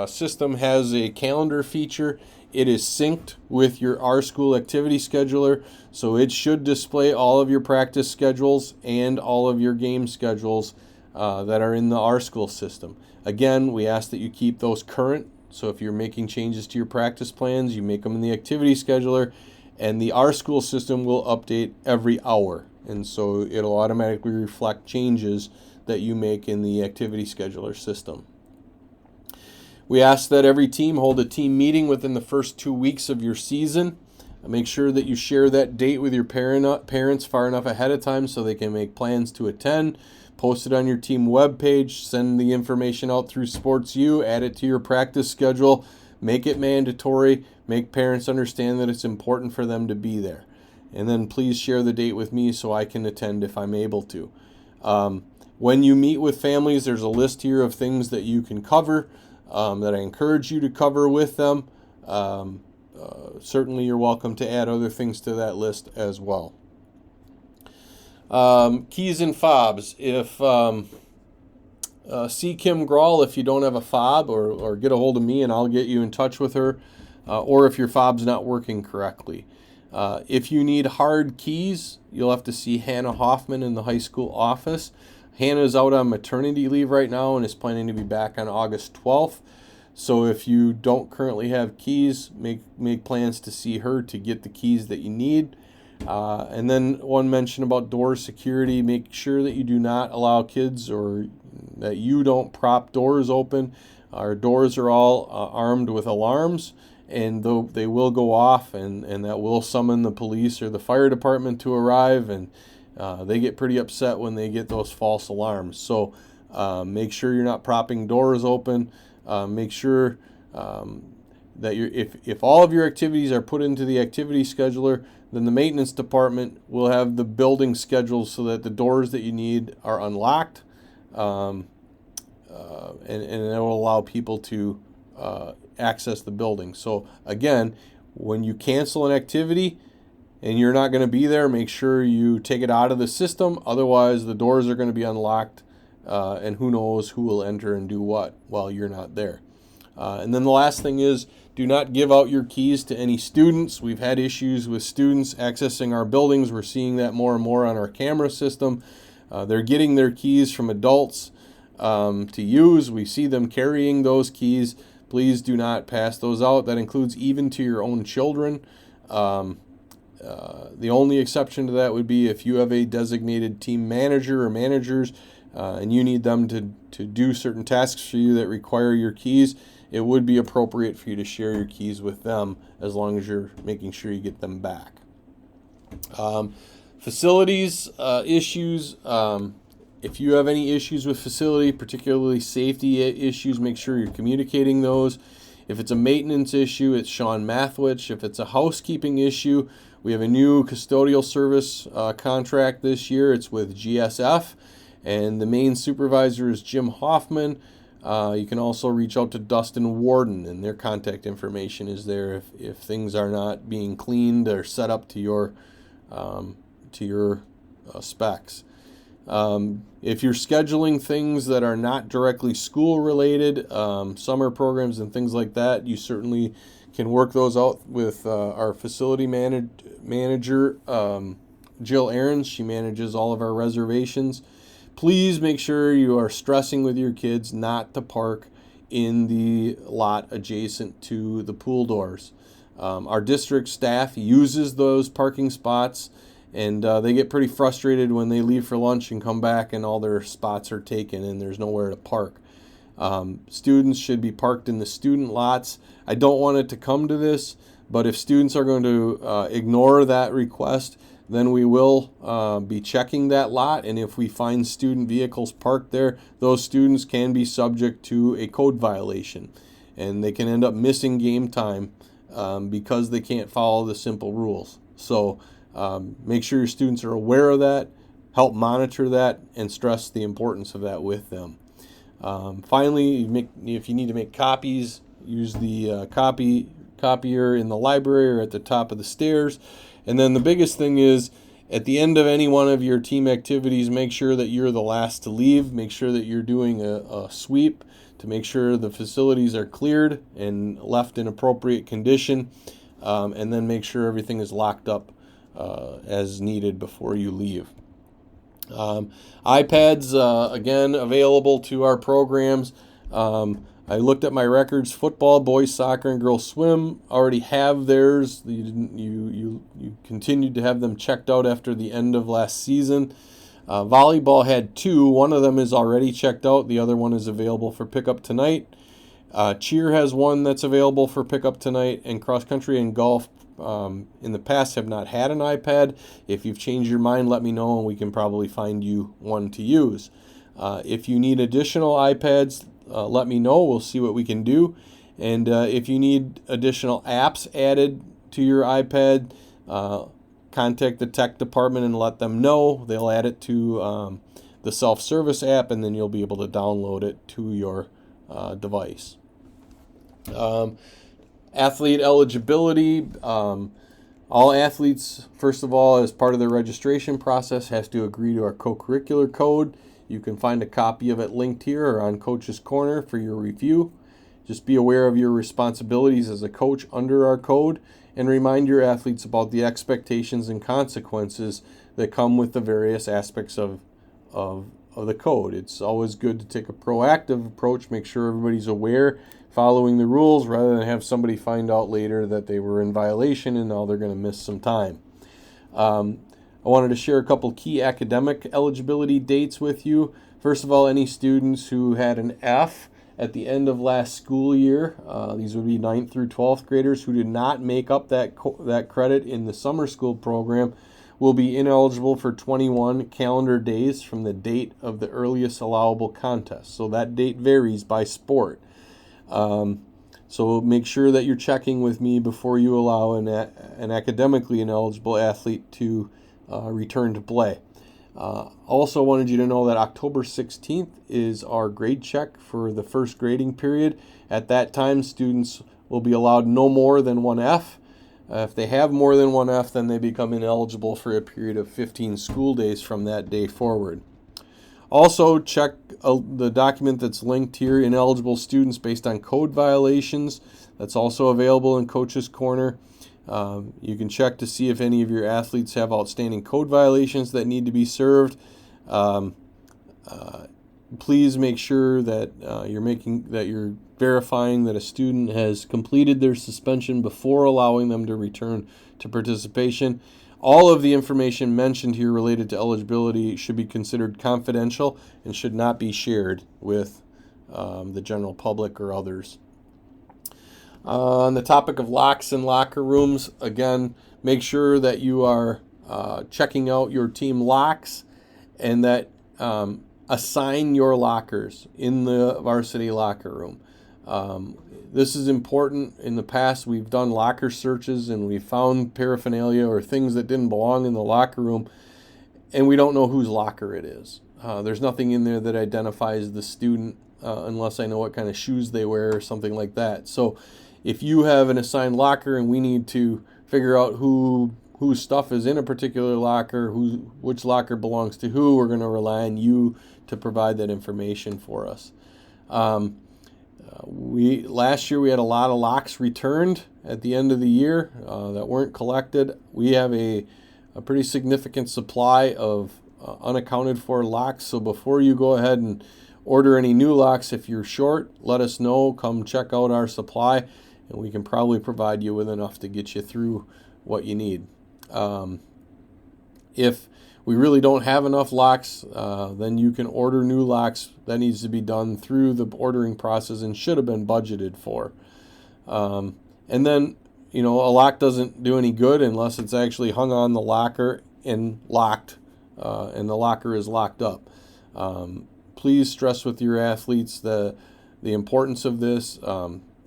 system has a calendar feature. It is synced with your R-School activity scheduler, so it should display all of your practice schedules and all of your game schedules that are in the R-School system. Again, we ask that you keep those current. So if you're making changes to your practice plans, you make them in the activity scheduler, and the R-School system will update every hour. And so it'll automatically reflect changes that you make in the activity scheduler system. We ask that every team hold a team meeting within the first 2 weeks of your season. Make sure that you share that date with your parents far enough ahead of time so they can make plans to attend. Post it on your team webpage, send the information out through Sports U, add it to your practice schedule, make it mandatory, make parents understand that it's important for them to be there. And then please share the date with me so I can attend if I'm able to. When you meet with families, there's a list here of things that you can cover, that I encourage you to cover with them. Certainly you're welcome to add other things to that list as well. Keys and fobs. If see Kim Grawl if you don't have a fob, or get a hold of me and I'll get you in touch with her, or if your fob's not working correctly. If you need hard keys, you'll have to see Hannah Hoffman in the high school office. Hannah's out on maternity leave right now and is planning to be back on August 12th. So if you don't currently have keys, make plans to see her to get the keys that you need. And then one mention about door security. Make sure that you do not allow kids, or that you don't prop doors open. Our doors are all armed with alarms, and they will go off, and that will summon the police or the fire department to arrive, and they get pretty upset when they get those false alarms. So make sure you're not propping doors open. Make sure that if all of your activities are put into the activity scheduler, then the maintenance department will have the building scheduled so that the doors that you need are unlocked, and it will allow people to access the building. So again, when you cancel an activity and you're not going to be there, make sure you take it out of the system. Otherwise, the doors are going to be unlocked, and who knows who will enter and do what while you're not there. And then the last thing is, do not give out your keys to any students. We've had issues with students accessing our buildings. We're seeing that more and more on our camera system. They're getting their keys from adults to use. We see them carrying those keys. Please do not pass those out. That includes even to your own children. The only exception to that would be if you have a designated team manager or managers, and you need them to do certain tasks for you that require your keys. It would be appropriate for you to share your keys with them, as long as you're making sure you get them back. Facilities issues. If you have any issues with facility, particularly safety issues, make sure you're communicating those. If it's a maintenance issue, it's Sean Mathwich. If it's a housekeeping issue, we have a new custodial service contract this year. It's with GSF, and the main supervisor is Jim Hoffman. You can also reach out to Dustin Warden, and their contact information is there if things are not being cleaned or set up to your specs. If you're scheduling things that are not directly school related, summer programs and things like that, you certainly can work those out with our facility manager, Jill Aarons. She manages all of our reservations. Please make sure you are stressing with your kids not to park in the lot adjacent to the pool doors. Our district staff uses those parking spots, and they get pretty frustrated when they leave for lunch and come back and all their spots are taken and there's nowhere to park. Students should be parked in the student lots. I don't want it to come to this, but if students are going to ignore that request, then we will be checking that lot, and if we find student vehicles parked there, those students can be subject to a code violation, and they can end up missing game time because they can't follow the simple rules. So make sure your students are aware of that, help monitor that, and stress the importance of that with them. Finally, if you need to make copies, use the copier in the library or at the top of the stairs. And then the biggest thing is, at the end of any one of your team activities, make sure that you're the last to leave. Make sure that you're doing a sweep to make sure the facilities are cleared and left in appropriate condition. And then make sure everything is locked up as needed before you leave. iPads, again, available to our programs. I looked at my records. Football, boys soccer, and girls swim already have theirs. You continued to have them checked out after the end of last season. Volleyball had 2. One of them is already checked out. The other one is available for pickup tonight. Cheer has one that's available for pickup tonight. And cross country and golf in the past have not had an iPad. If you've changed your mind, let me know, and we can probably find you one to use. If you need additional iPads, let me know. We'll see what we can do. And if you need additional apps added to your iPad, contact the tech department and let them know. They'll add it to the self-service app, and then you'll be able to download it to your device. Athlete eligibility. All athletes, first of all, as part of their registration process, has to agree to our co-curricular code. You can find a copy of it linked here or on Coach's Corner for your review. Just be aware of your responsibilities as a coach under our code, and remind your athletes about the expectations and consequences that come with the various aspects of the code. It's always good to take a proactive approach, make sure everybody's aware, following the rules, rather than have somebody find out later that they were in violation and now they're going to miss some time. I wanted to share a couple key academic eligibility dates with you. First of all, any students who had an F at the end of last school year, these would be 9th through 12th graders who did not make up that credit in the summer school program, will be ineligible for 21 calendar days from the date of the earliest allowable contest. So that date varies by sport. So make sure that you're checking with me before you allow an academically ineligible athlete to return to play. Also wanted you to know that October 16th is our grade check for the first grading period. At that time, students will be allowed no more than 1 F. If they have more than 1 F, then they become ineligible for a period of 15 school days from that day forward. Also, check the document that's linked here, ineligible students based on code violations. That's also available in Coach's Corner. You can check to see if any of your athletes have outstanding code violations that need to be served. Please make sure that you're verifying that a student has completed their suspension before allowing them to return to participation. All of the information mentioned here related to eligibility should be considered confidential and should not be shared with the general public or others. On the topic of locks and locker rooms, again, make sure that you are checking out your team locks and that assign your lockers in the varsity locker room. This is important. In the past, we've done locker searches and we found paraphernalia or things that didn't belong in the locker room, and we don't know whose locker it is. There's nothing in there that identifies the student unless I know what kind of shoes they wear or something like that. So if you have an assigned locker and we need to figure out whose stuff is in a particular locker, which locker belongs to who, we're going to rely on you to provide that information for us. Last year we had a lot of locks returned at the end of the year that weren't collected. We have a pretty significant supply of unaccounted for locks. So before you go ahead and order any new locks, if you're short, let us know. Come check out our supply, and we can probably provide you with enough to get you through what you need. If we really don't have enough locks, then you can order new locks. That needs to be done through the ordering process and should have been budgeted for. And then, a lock doesn't do any good unless it's actually hung on the locker and locked, and the locker is locked up. Please stress with your athletes the importance of this.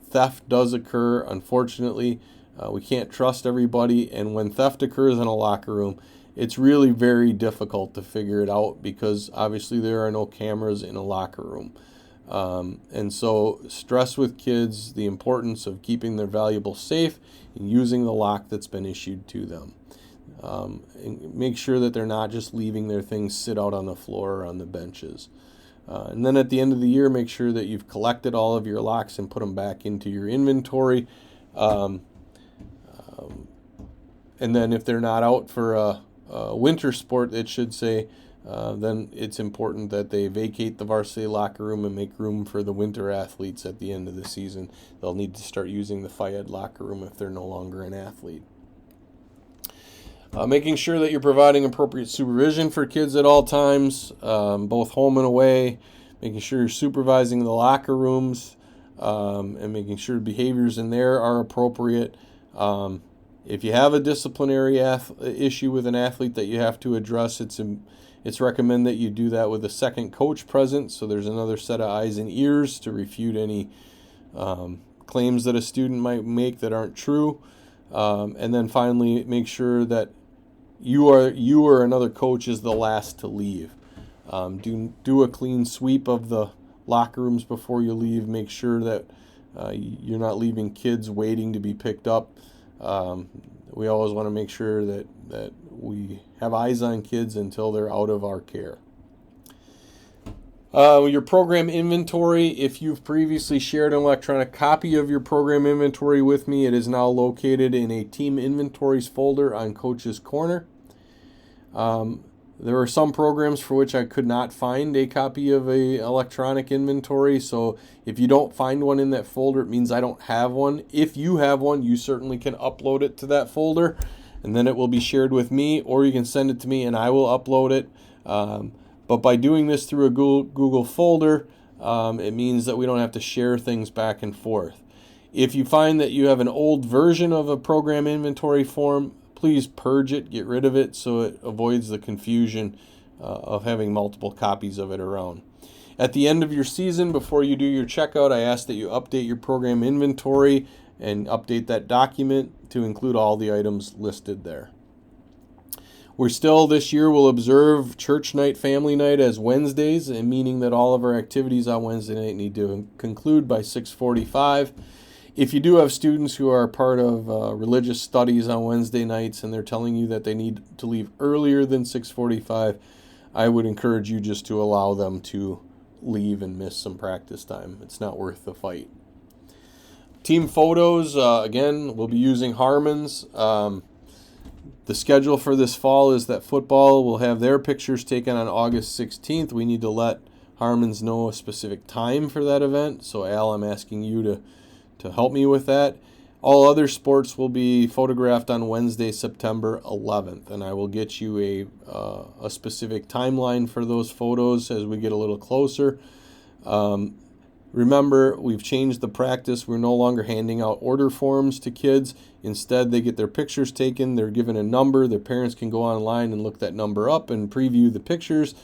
Theft does occur, unfortunately. We can't trust everybody, and when theft occurs in a locker room, it's really very difficult to figure it out because obviously there are no cameras in a locker room. And so stress with kids the importance of keeping their valuables safe and using the lock that's been issued to them. And make sure that they're not just leaving their things sit out on the floor or on the benches. And then at the end of the year, make sure that you've collected all of your locks and put them back into your inventory. And then if they're not out for a winter sport, it should say, then it's important that they vacate the varsity locker room and make room for the winter athletes at the end of the season. They'll need to start using the Phi-Ed locker room if they're no longer an athlete. Making sure that you're providing appropriate supervision for kids at all times, both home and away. Making sure you're supervising the locker rooms and making sure behaviors in there are appropriate. If you have a disciplinary issue with an athlete that you have to address, it's recommended that you do that with a second coach present, so there's another set of eyes and ears to refute any claims that a student might make that aren't true. And then finally, make sure that you or another coach is the last to leave. Do a clean sweep of the locker rooms before you leave. Make sure that you're not leaving kids waiting to be picked up. We always want to make sure that we have eyes on kids until they're out of our care. Your program inventory, if you've previously shared an electronic copy of your program inventory with me, it is now located in a Team Inventories folder on Coach's Corner. There are some programs for which I could not find a copy of a electronic inventory, so if you don't find one in that folder, it means I don't have one. If you have one, you certainly can upload it to that folder, and then it will be shared with me, or you can send it to me and I will upload it. But by doing this through a Google folder, it means that we don't have to share things back and forth. If you find that you have an old version of a program inventory form, please purge it, get rid of it, so it avoids the confusion of having multiple copies of it around. At the end of your season, before you do your checkout, I ask that you update your program inventory and update that document to include all the items listed there. We still this year will observe church night, family night as Wednesdays, and meaning that all of our activities on Wednesday night need to conclude by 6:45. If you do have students who are part of religious studies on Wednesday nights and they're telling you that they need to leave earlier than 6:45, I would encourage you just to allow them to leave and miss some practice time. It's not worth the fight. Team photos, again, we'll be using Harmon's. The schedule for this fall is that football will have their pictures taken on August 16th. We need to let Harmon's know a specific time for that event. So, Al, I'm asking you to help me with that. All other sports will be photographed on Wednesday, September 11th, and I will get you a specific timeline for those photos as we get a little closer. Remember, we've changed the practice. We're no longer handing out order forms to kids. Instead, they get their pictures taken. They're given a number. Their parents can go online and look that number up and preview the pictures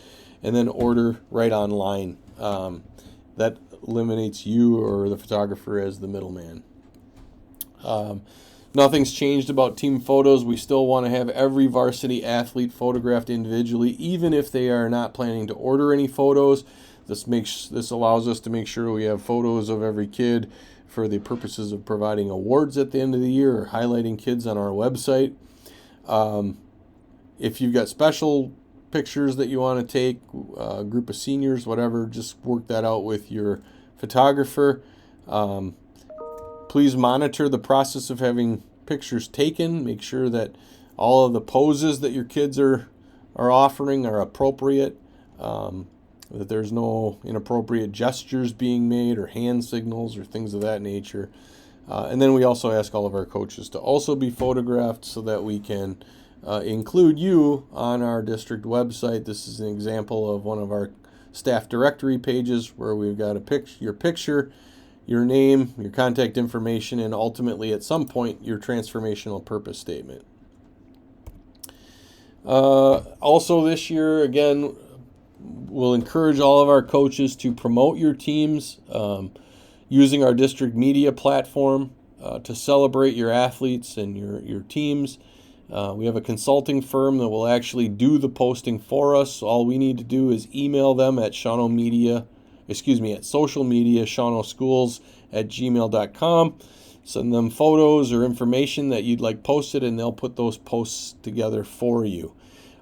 and then order right online. That eliminates you or the photographer as the middleman. Nothing's changed about team photos. We still want to have every varsity athlete photographed individually, even if they are not planning to order any photos. This allows us to make sure we have photos of every kid for the purposes of providing awards at the end of the year or highlighting kids on our website. If you've got special pictures that you want to take, a group of seniors, whatever, just work that out with your photographer. Please monitor the process of having pictures taken. Make sure that all of the poses that your kids are offering are appropriate, that there's no inappropriate gestures being made or hand signals or things of that nature. And then we also ask all of our coaches to also be photographed so that we can include you on our district website. This is an example of one of our staff directory pages where we've got your picture, your name, your contact information, and ultimately at some point your transformational purpose statement. Also this year, again, we'll encourage all of our coaches to promote your teams using our district media platform to celebrate your athletes and your teams. We have a consulting firm that will actually do the posting for us. All we need to do is email them at social media, shawanoschools@gmail.com. Send them photos or information that you'd like posted, and they'll put those posts together for you.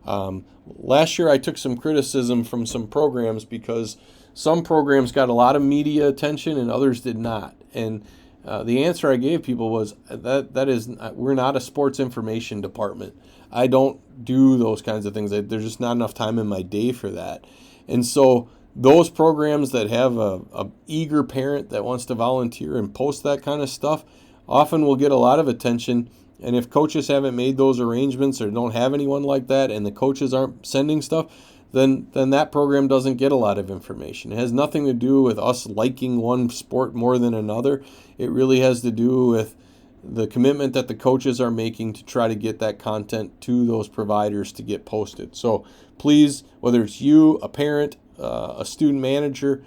Last year I took some criticism from some programs because some programs got a lot of media attention and others did not. And the answer I gave people was we're not a sports information department. I don't do those kinds of things. There's just not enough time in my day for that. And so those programs that have a eager parent that wants to volunteer and post that kind of stuff often will get a lot of attention. And if coaches haven't made those arrangements or don't have anyone like that and the coaches aren't sending stuff, then that program doesn't get a lot of information. It has nothing to do with us liking one sport more than another. It really has to do with the commitment that the coaches are making to try to get that content to those providers to get posted. So please, whether it's you, a parent, a student manager,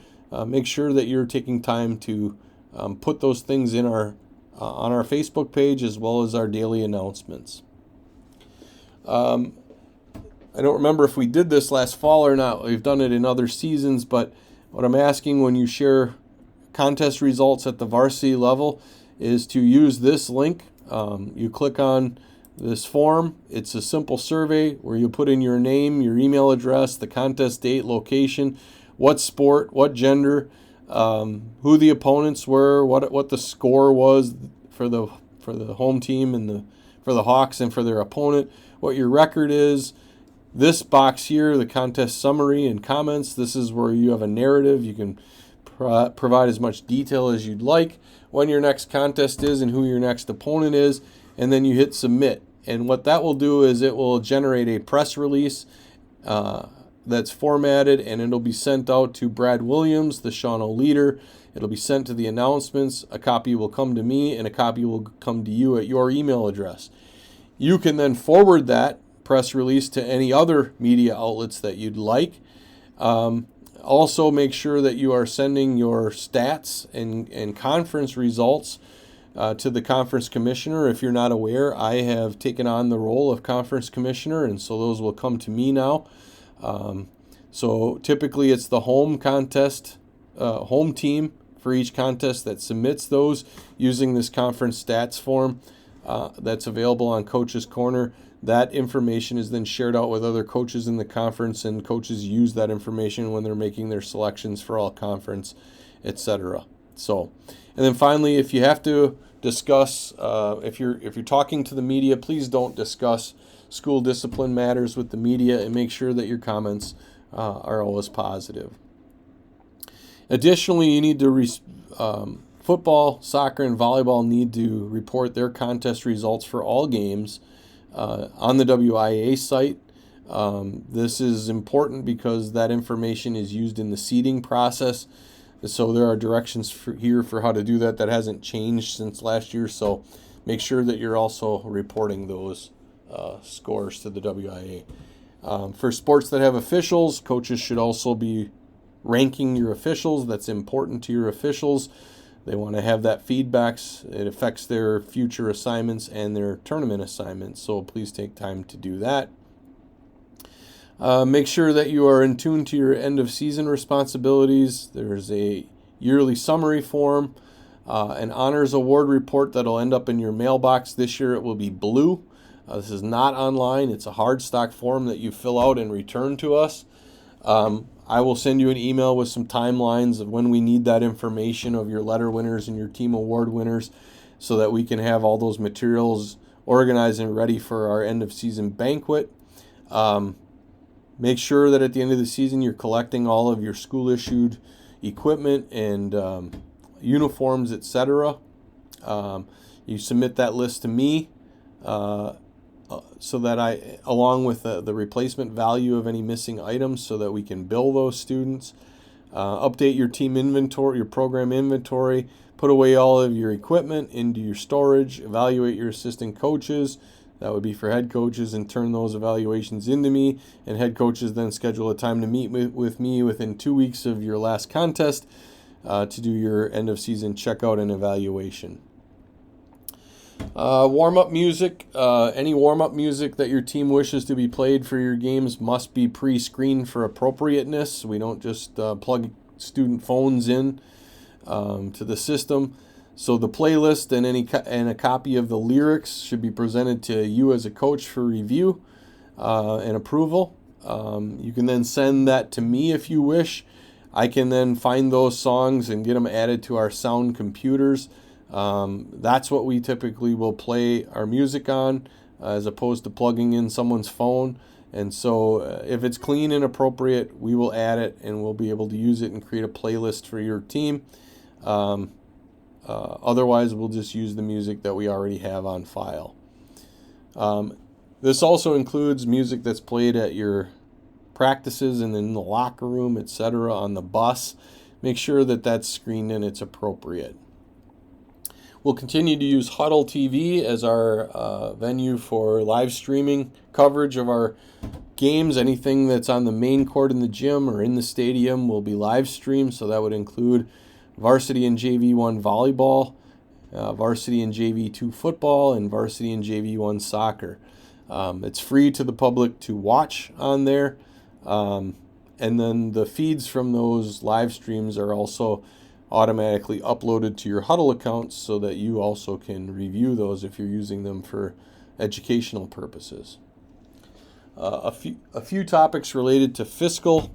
make sure that you're taking time to put those things in on our Facebook page as well as our daily announcements. I don't remember if we did this last fall or not. We've done it in other seasons, but what I'm asking when you share contest results at the varsity level is to use this link. You click on this form. It's a simple survey where you put in your name, your email address, the contest date, location, what sport, what gender, who the opponents were, what the score was for the home team and for the Hawks and for their opponent, what your record is. This box here, the contest summary and comments, this is where you have a narrative. You can provide as much detail as you'd like, when your next contest is and who your next opponent is, and then you hit submit. And what that will do is it will generate a press release that's formatted, and it'll be sent out to Brad Williams, the Shawano leader. It'll be sent to the announcements. A copy will come to me, and a copy will come to you at your email address. You can then forward that press release to any other media outlets that you'd like. Also, make sure that you are sending your stats and conference results to the conference commissioner. If you're not aware, I have taken on the role of conference commissioner, and so those will come to me now. So typically it's the home team for each contest that submits those using this conference stats form that's available on Coach's Corner. That information is then shared out with other coaches in the conference, and coaches use that information when they're making their selections for all conference, etc. So, and then finally, if you have to discuss, if you're talking to the media, please don't discuss school discipline matters with the media, and make sure that your comments are always positive. Additionally, you need to football, soccer, and volleyball need to report their contest results for all games on the WIA site. This is important because that information is used in the seeding process. So there are directions here for how to do that. That hasn't changed since last year. So make sure that you're also reporting those scores to the WIA. For sports that have officials, coaches should also be ranking your officials. That's important to your officials. They want to have that feedbacks. It affects their future assignments and their tournament assignments, so please take time to do that. Make sure that you are in tune to your end of season responsibilities. There's a yearly summary form, an honors award report that'll end up in your mailbox. This year it will be blue. This is not online. It's a hard stock form that you fill out and return to us. I will send you an email with some timelines of when we need that information of your letter winners and your team award winners, so that we can have all those materials organized and ready for our end of season banquet. Make sure that at the end of the season you're collecting all of your school issued equipment and uniforms, etc. You submit that list to me so that I, along with the replacement value of any missing items, so that we can bill those students. Update your team inventory, your program inventory. Put away all of your equipment into your storage. Evaluate your assistant coaches. That would be for head coaches, and turn those evaluations into me. And head coaches then schedule a time to meet with me within 2 weeks of your last contest to do your end of season checkout and evaluation. Warm-up music. Any warm-up music that your team wishes to be played for your games must be pre-screened for appropriateness. We don't just plug student phones in to the system. So the playlist and a copy of the lyrics should be presented to you as a coach for review and approval. You can then send that to me if you wish. I can then find those songs and get them added to our sound computers. That's what we typically will play our music on, as opposed to plugging in someone's phone. And so if it's clean and appropriate, we will add it, and we'll be able to use it and create a playlist for your team. Otherwise, we'll just use the music that we already have on file. This also includes music that's played at your practices and in the locker room, etc., on the bus. Make sure that that's screened and it's appropriate. We'll continue to use Huddle TV as our venue for live streaming coverage of our games. Anything that's on the main court in the gym or in the stadium will be live streamed, so that would include varsity and JV1 volleyball, varsity and JV2 football, and varsity and JV1 soccer. It's free to the public to watch on there. And then the feeds from those live streams are also automatically uploaded to your Huddle accounts, so that you also can review those if you're using them for educational purposes. A few topics related to fiscal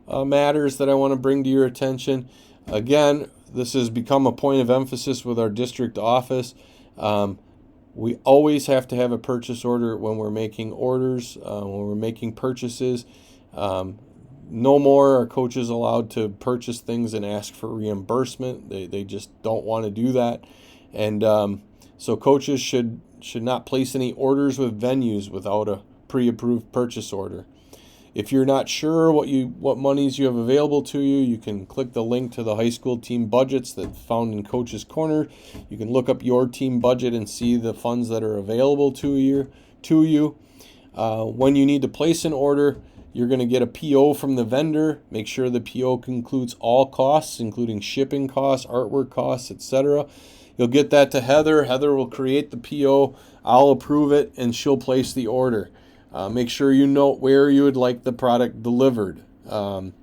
matters that I want to bring to your attention. Again, this has become a point of emphasis with our district office. We always have to have a purchase order when we're making orders, when we're making purchases. No more are coaches allowed to purchase things and ask for reimbursement. They just don't want to do that. And so coaches should not place any orders with venues without a pre-approved purchase order. If you're not sure what monies you have available to you, you can click the link to the high school team budgets that's found in Coach's Corner. You can look up your team budget and see the funds that are available to you. When you need to place an order, you're going to get a PO from the vendor. Make sure the PO includes all costs, including shipping costs, artwork costs, etc. You'll get that to Heather. Heather will create the PO. I'll approve it, and she'll place the order. Make sure you note where you would like the product delivered. And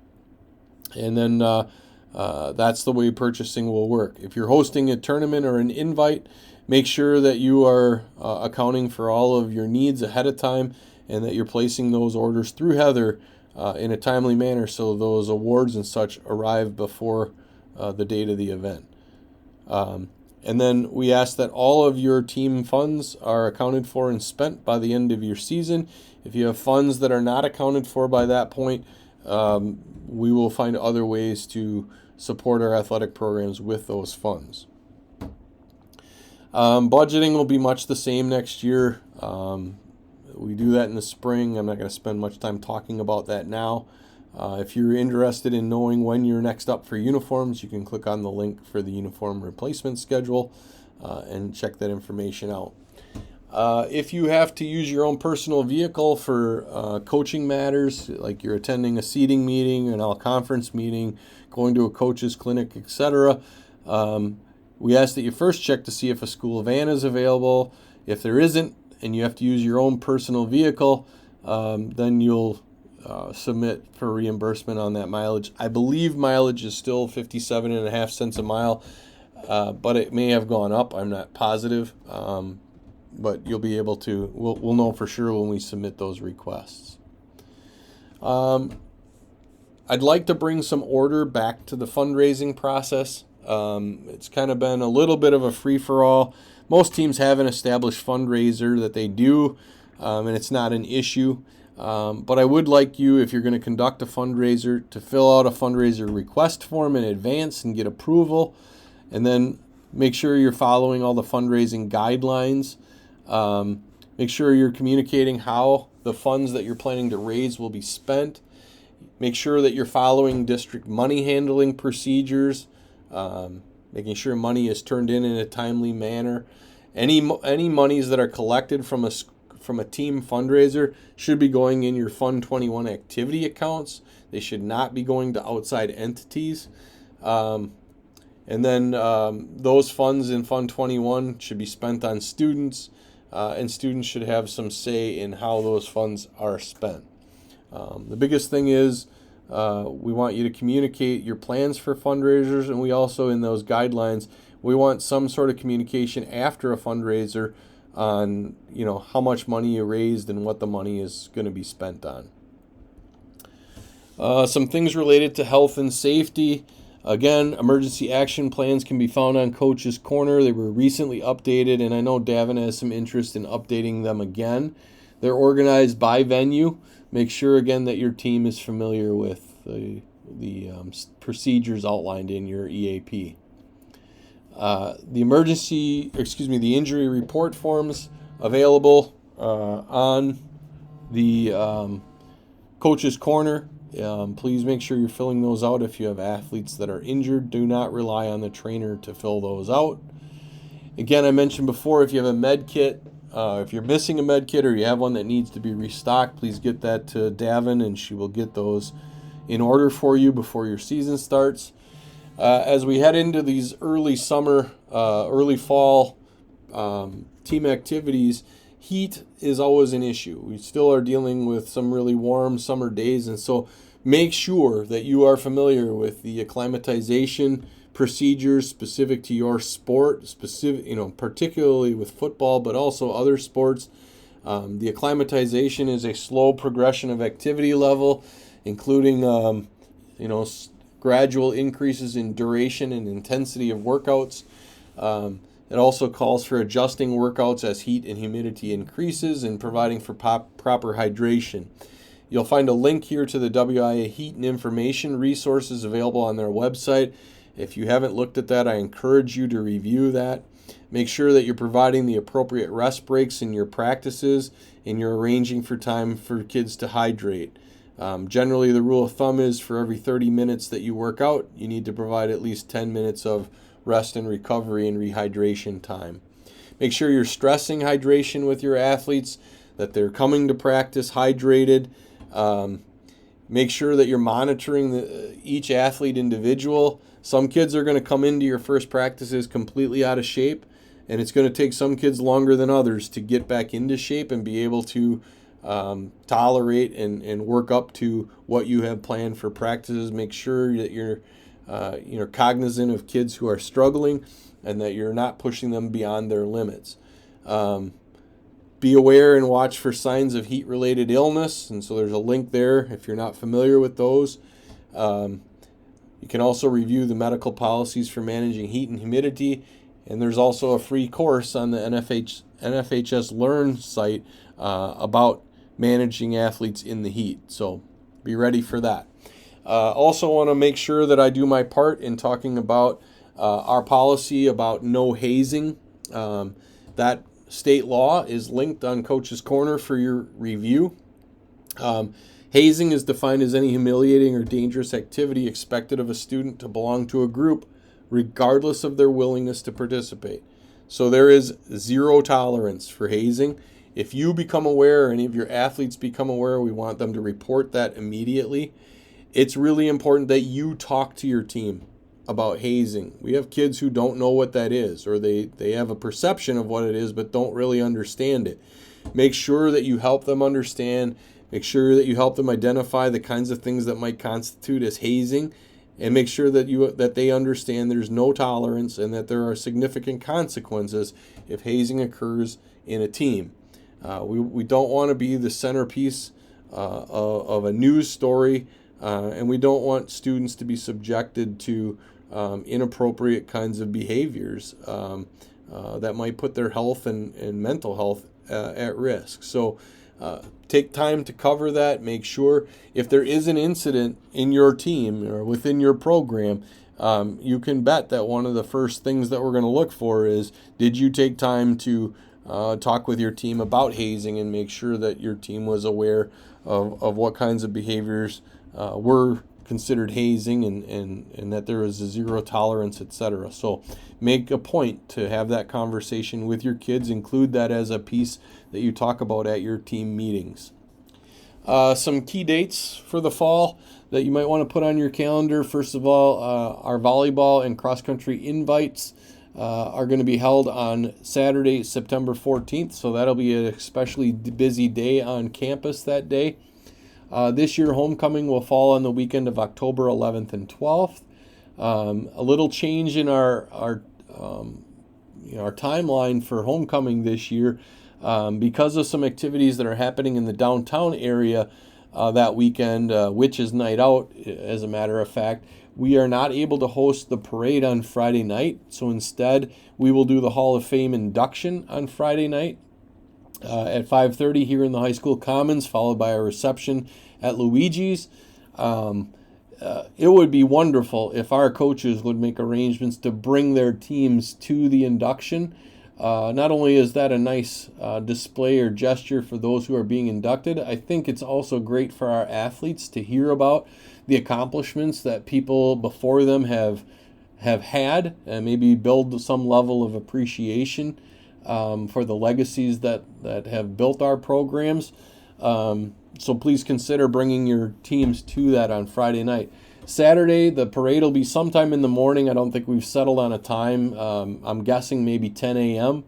then that's the way purchasing will work. If you're hosting a tournament or an invite, make sure that you are accounting for all of your needs ahead of time, and that you're placing those orders through Heather in a timely manner, so those awards and such arrive before the date of the event. And then we ask that all of your team funds are accounted for and spent by the end of your season. If you have funds that are not accounted for by that point, we will find other ways to support our athletic programs with those funds. Budgeting will be much the same next year. We do that in the spring. I'm not going to spend much time talking about that now. If you're interested in knowing when you're next up for uniforms, you can click on the link for the uniform replacement schedule and check that information out. If you have to use your own personal vehicle for coaching matters, like you're attending a seating meeting, an all-conference meeting, going to a coach's clinic, etc., we ask that you first check to see if a school van is available. If there isn't, and you have to use your own personal vehicle, then you'll submit for reimbursement on that mileage. I believe mileage is still 57.5 cents a mile, but it may have gone up. I'm not positive, but you'll be able to. We'll know for sure when we submit those requests. I'd like to bring some order back to the fundraising process. It's kind of been a little bit of a free-for-all. Most teams have an established fundraiser that they do, and it's not an issue. But I would like you, if you're going to conduct a fundraiser, to fill out a fundraiser request form in advance and get approval, and then make sure you're following all the fundraising guidelines. Make sure you're communicating how the funds that you're planning to raise will be spent. Make sure that you're following district money handling procedures, making sure money is turned in a timely manner. Any monies that are collected from a team fundraiser should be going in your Fund 21 activity accounts. They should not be going to outside entities. And then those funds in Fund 21 should be spent on students, and students should have some say in how those funds are spent. The biggest thing is we want you to communicate your plans for fundraisers, and we also, in those guidelines, we want some sort of communication after a fundraiser on how much money you raised and what the money is going to be spent on. Some things related to health and safety. Again, emergency action plans can be found on Coach's Corner. They were recently updated, and I know Davin has some interest in updating them again. They're organized by venue. Make sure, again, that your team is familiar with the procedures outlined in your EAP. The injury report forms available on the Coach's Corner. Please make sure you're filling those out if you have athletes that are injured. Do not rely on the trainer to fill those out. Again, I mentioned before, if you have a med kit, if you're missing a med kit or you have one that needs to be restocked, please get that to Davin, and she will get those in order for you before your season starts. As we head into these early summer, early fall team activities, heat is always an issue. We still are dealing with some really warm summer days, and so make sure that you are familiar with the acclimatization procedures specific to your sport, particularly with football, but also other sports. The acclimatization is a slow progression of activity level, including gradual increases in duration and intensity of workouts. It also calls for adjusting workouts as heat and humidity increases and providing for proper hydration. You'll find a link here to the WIA Heat and Information resources available on their website. If you haven't looked at that, I encourage you to review that. Make sure that you're providing the appropriate rest breaks in your practices and you're arranging for time for kids to hydrate. Generally, the rule of thumb is for every 30 minutes that you work out, you need to provide at least 10 minutes of rest and recovery and rehydration time. Make sure you're stressing hydration with your athletes, that they're coming to practice hydrated. Make sure that you're monitoring each athlete individual. Some kids are going to come into your first practices completely out of shape, and it's going to take some kids longer than others to get back into shape and be able to tolerate and work up to what you have planned for practices. Make sure that you're cognizant of kids who are struggling and that you're not pushing them beyond their limits. Be aware and watch for signs of heat-related illness, and so there's a link there if you're not familiar with those. You can also review the medical policies for managing heat and humidity, and there's also a free course on the NFHS Learn site about managing athletes in the heat, so be ready for that. Also want to make sure that I do my part in talking about our policy about no hazing. That state law is linked on Coach's Corner for your review. Hazing is defined as any humiliating or dangerous activity expected of a student to belong to a group, regardless of their willingness to participate. So there is zero tolerance for hazing. If you become aware, or any of your athletes become aware, we want them to report that immediately. It's really important that you talk to your team about hazing. We have kids who don't know what that is, or they have a perception of what it is but don't really understand it. Make sure that you help them understand. Make sure that you help them identify the kinds of things that might constitute as hazing, and make sure that they understand there's no tolerance and that there are significant consequences if hazing occurs in a team. We don't want to be the centerpiece of a news story, and we don't want students to be subjected to inappropriate kinds of behaviors that might put their health and mental health at risk. So take time to cover that. Make sure if there is an incident in your team or within your program, you can bet that one of the first things that we're going to look for is, did you take time to talk with your team about hazing and make sure that your team was aware of what kinds of behaviors were considered hazing and that there is a zero tolerance, etc. So make a point to have that conversation with your kids. Include that as a piece that you talk about at your team meetings. Some key dates for the fall that you might want to put on your calendar. First of all, our volleyball and cross-country invites are going to be held on Saturday, September 14th. So that'll be an especially busy day on campus that day. This year, homecoming will fall on the weekend of October 11th and 12th. A little change in our timeline for homecoming this year, because of some activities that are happening in the downtown area that weekend, Witches Night Out, as a matter of fact. We are not able to host the parade on Friday night, so instead we will do the Hall of Fame induction on Friday night at 5:30 here in the high school commons, followed by a reception at Luigi's. It would be wonderful if our coaches would make arrangements to bring their teams to the induction. Not only is that a nice display or gesture for those who are being inducted, I think it's also great for our athletes to hear about the accomplishments that people before them have had, and maybe build some level of appreciation for the legacies that have built our programs. So please consider bringing your teams to that on Friday night. Saturday, the parade will be sometime in the morning. I don't think we've settled on a time. I'm guessing maybe 10 a.m.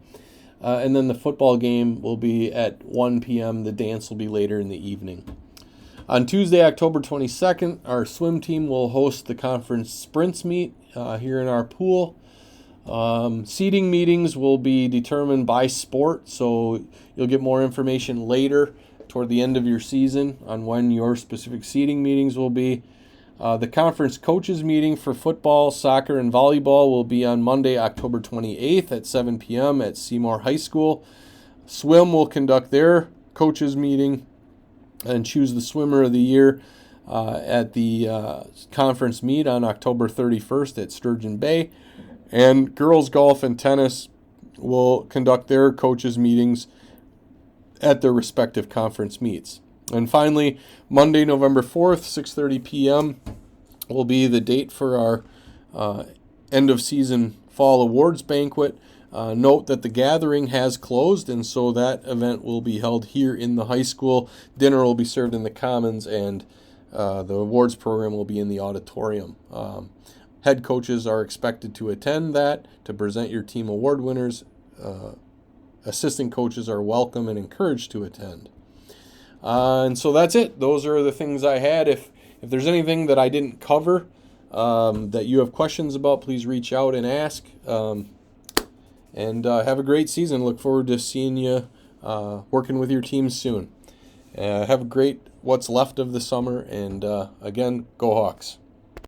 And then the football game will be at 1 p.m. The dance will be later in the evening. On Tuesday, October 22nd, our swim team will host the conference sprints meet here in our pool. Seating meetings will be determined by sport, so you'll get more information later toward the end of your season on when your specific seating meetings will be. The conference coaches meeting for football, soccer, and volleyball will be on Monday, October 28th at 7 p.m. at Seymour High School. Swim will conduct their coaches meeting and choose the swimmer of the year at the conference meet on October 31st at Sturgeon Bay. And girls golf and tennis will conduct their coaches meetings at their respective conference meets. And finally, Monday, November 4th, 6:30 p.m. will be the date for our end-of-season fall awards banquet. Note that the gathering has closed, and so that event will be held here in the high school. Dinner will be served in the commons, and the awards program will be in the auditorium. Head coaches are expected to attend that to present your team award winners. Assistant coaches are welcome and encouraged to attend. And so that's it. Those are the things I had. If there's anything that I didn't cover that you have questions about, please reach out and ask. And have a great season. Look forward to seeing you working with your team soon. Have a great what's left of the summer. And again, go Hawks.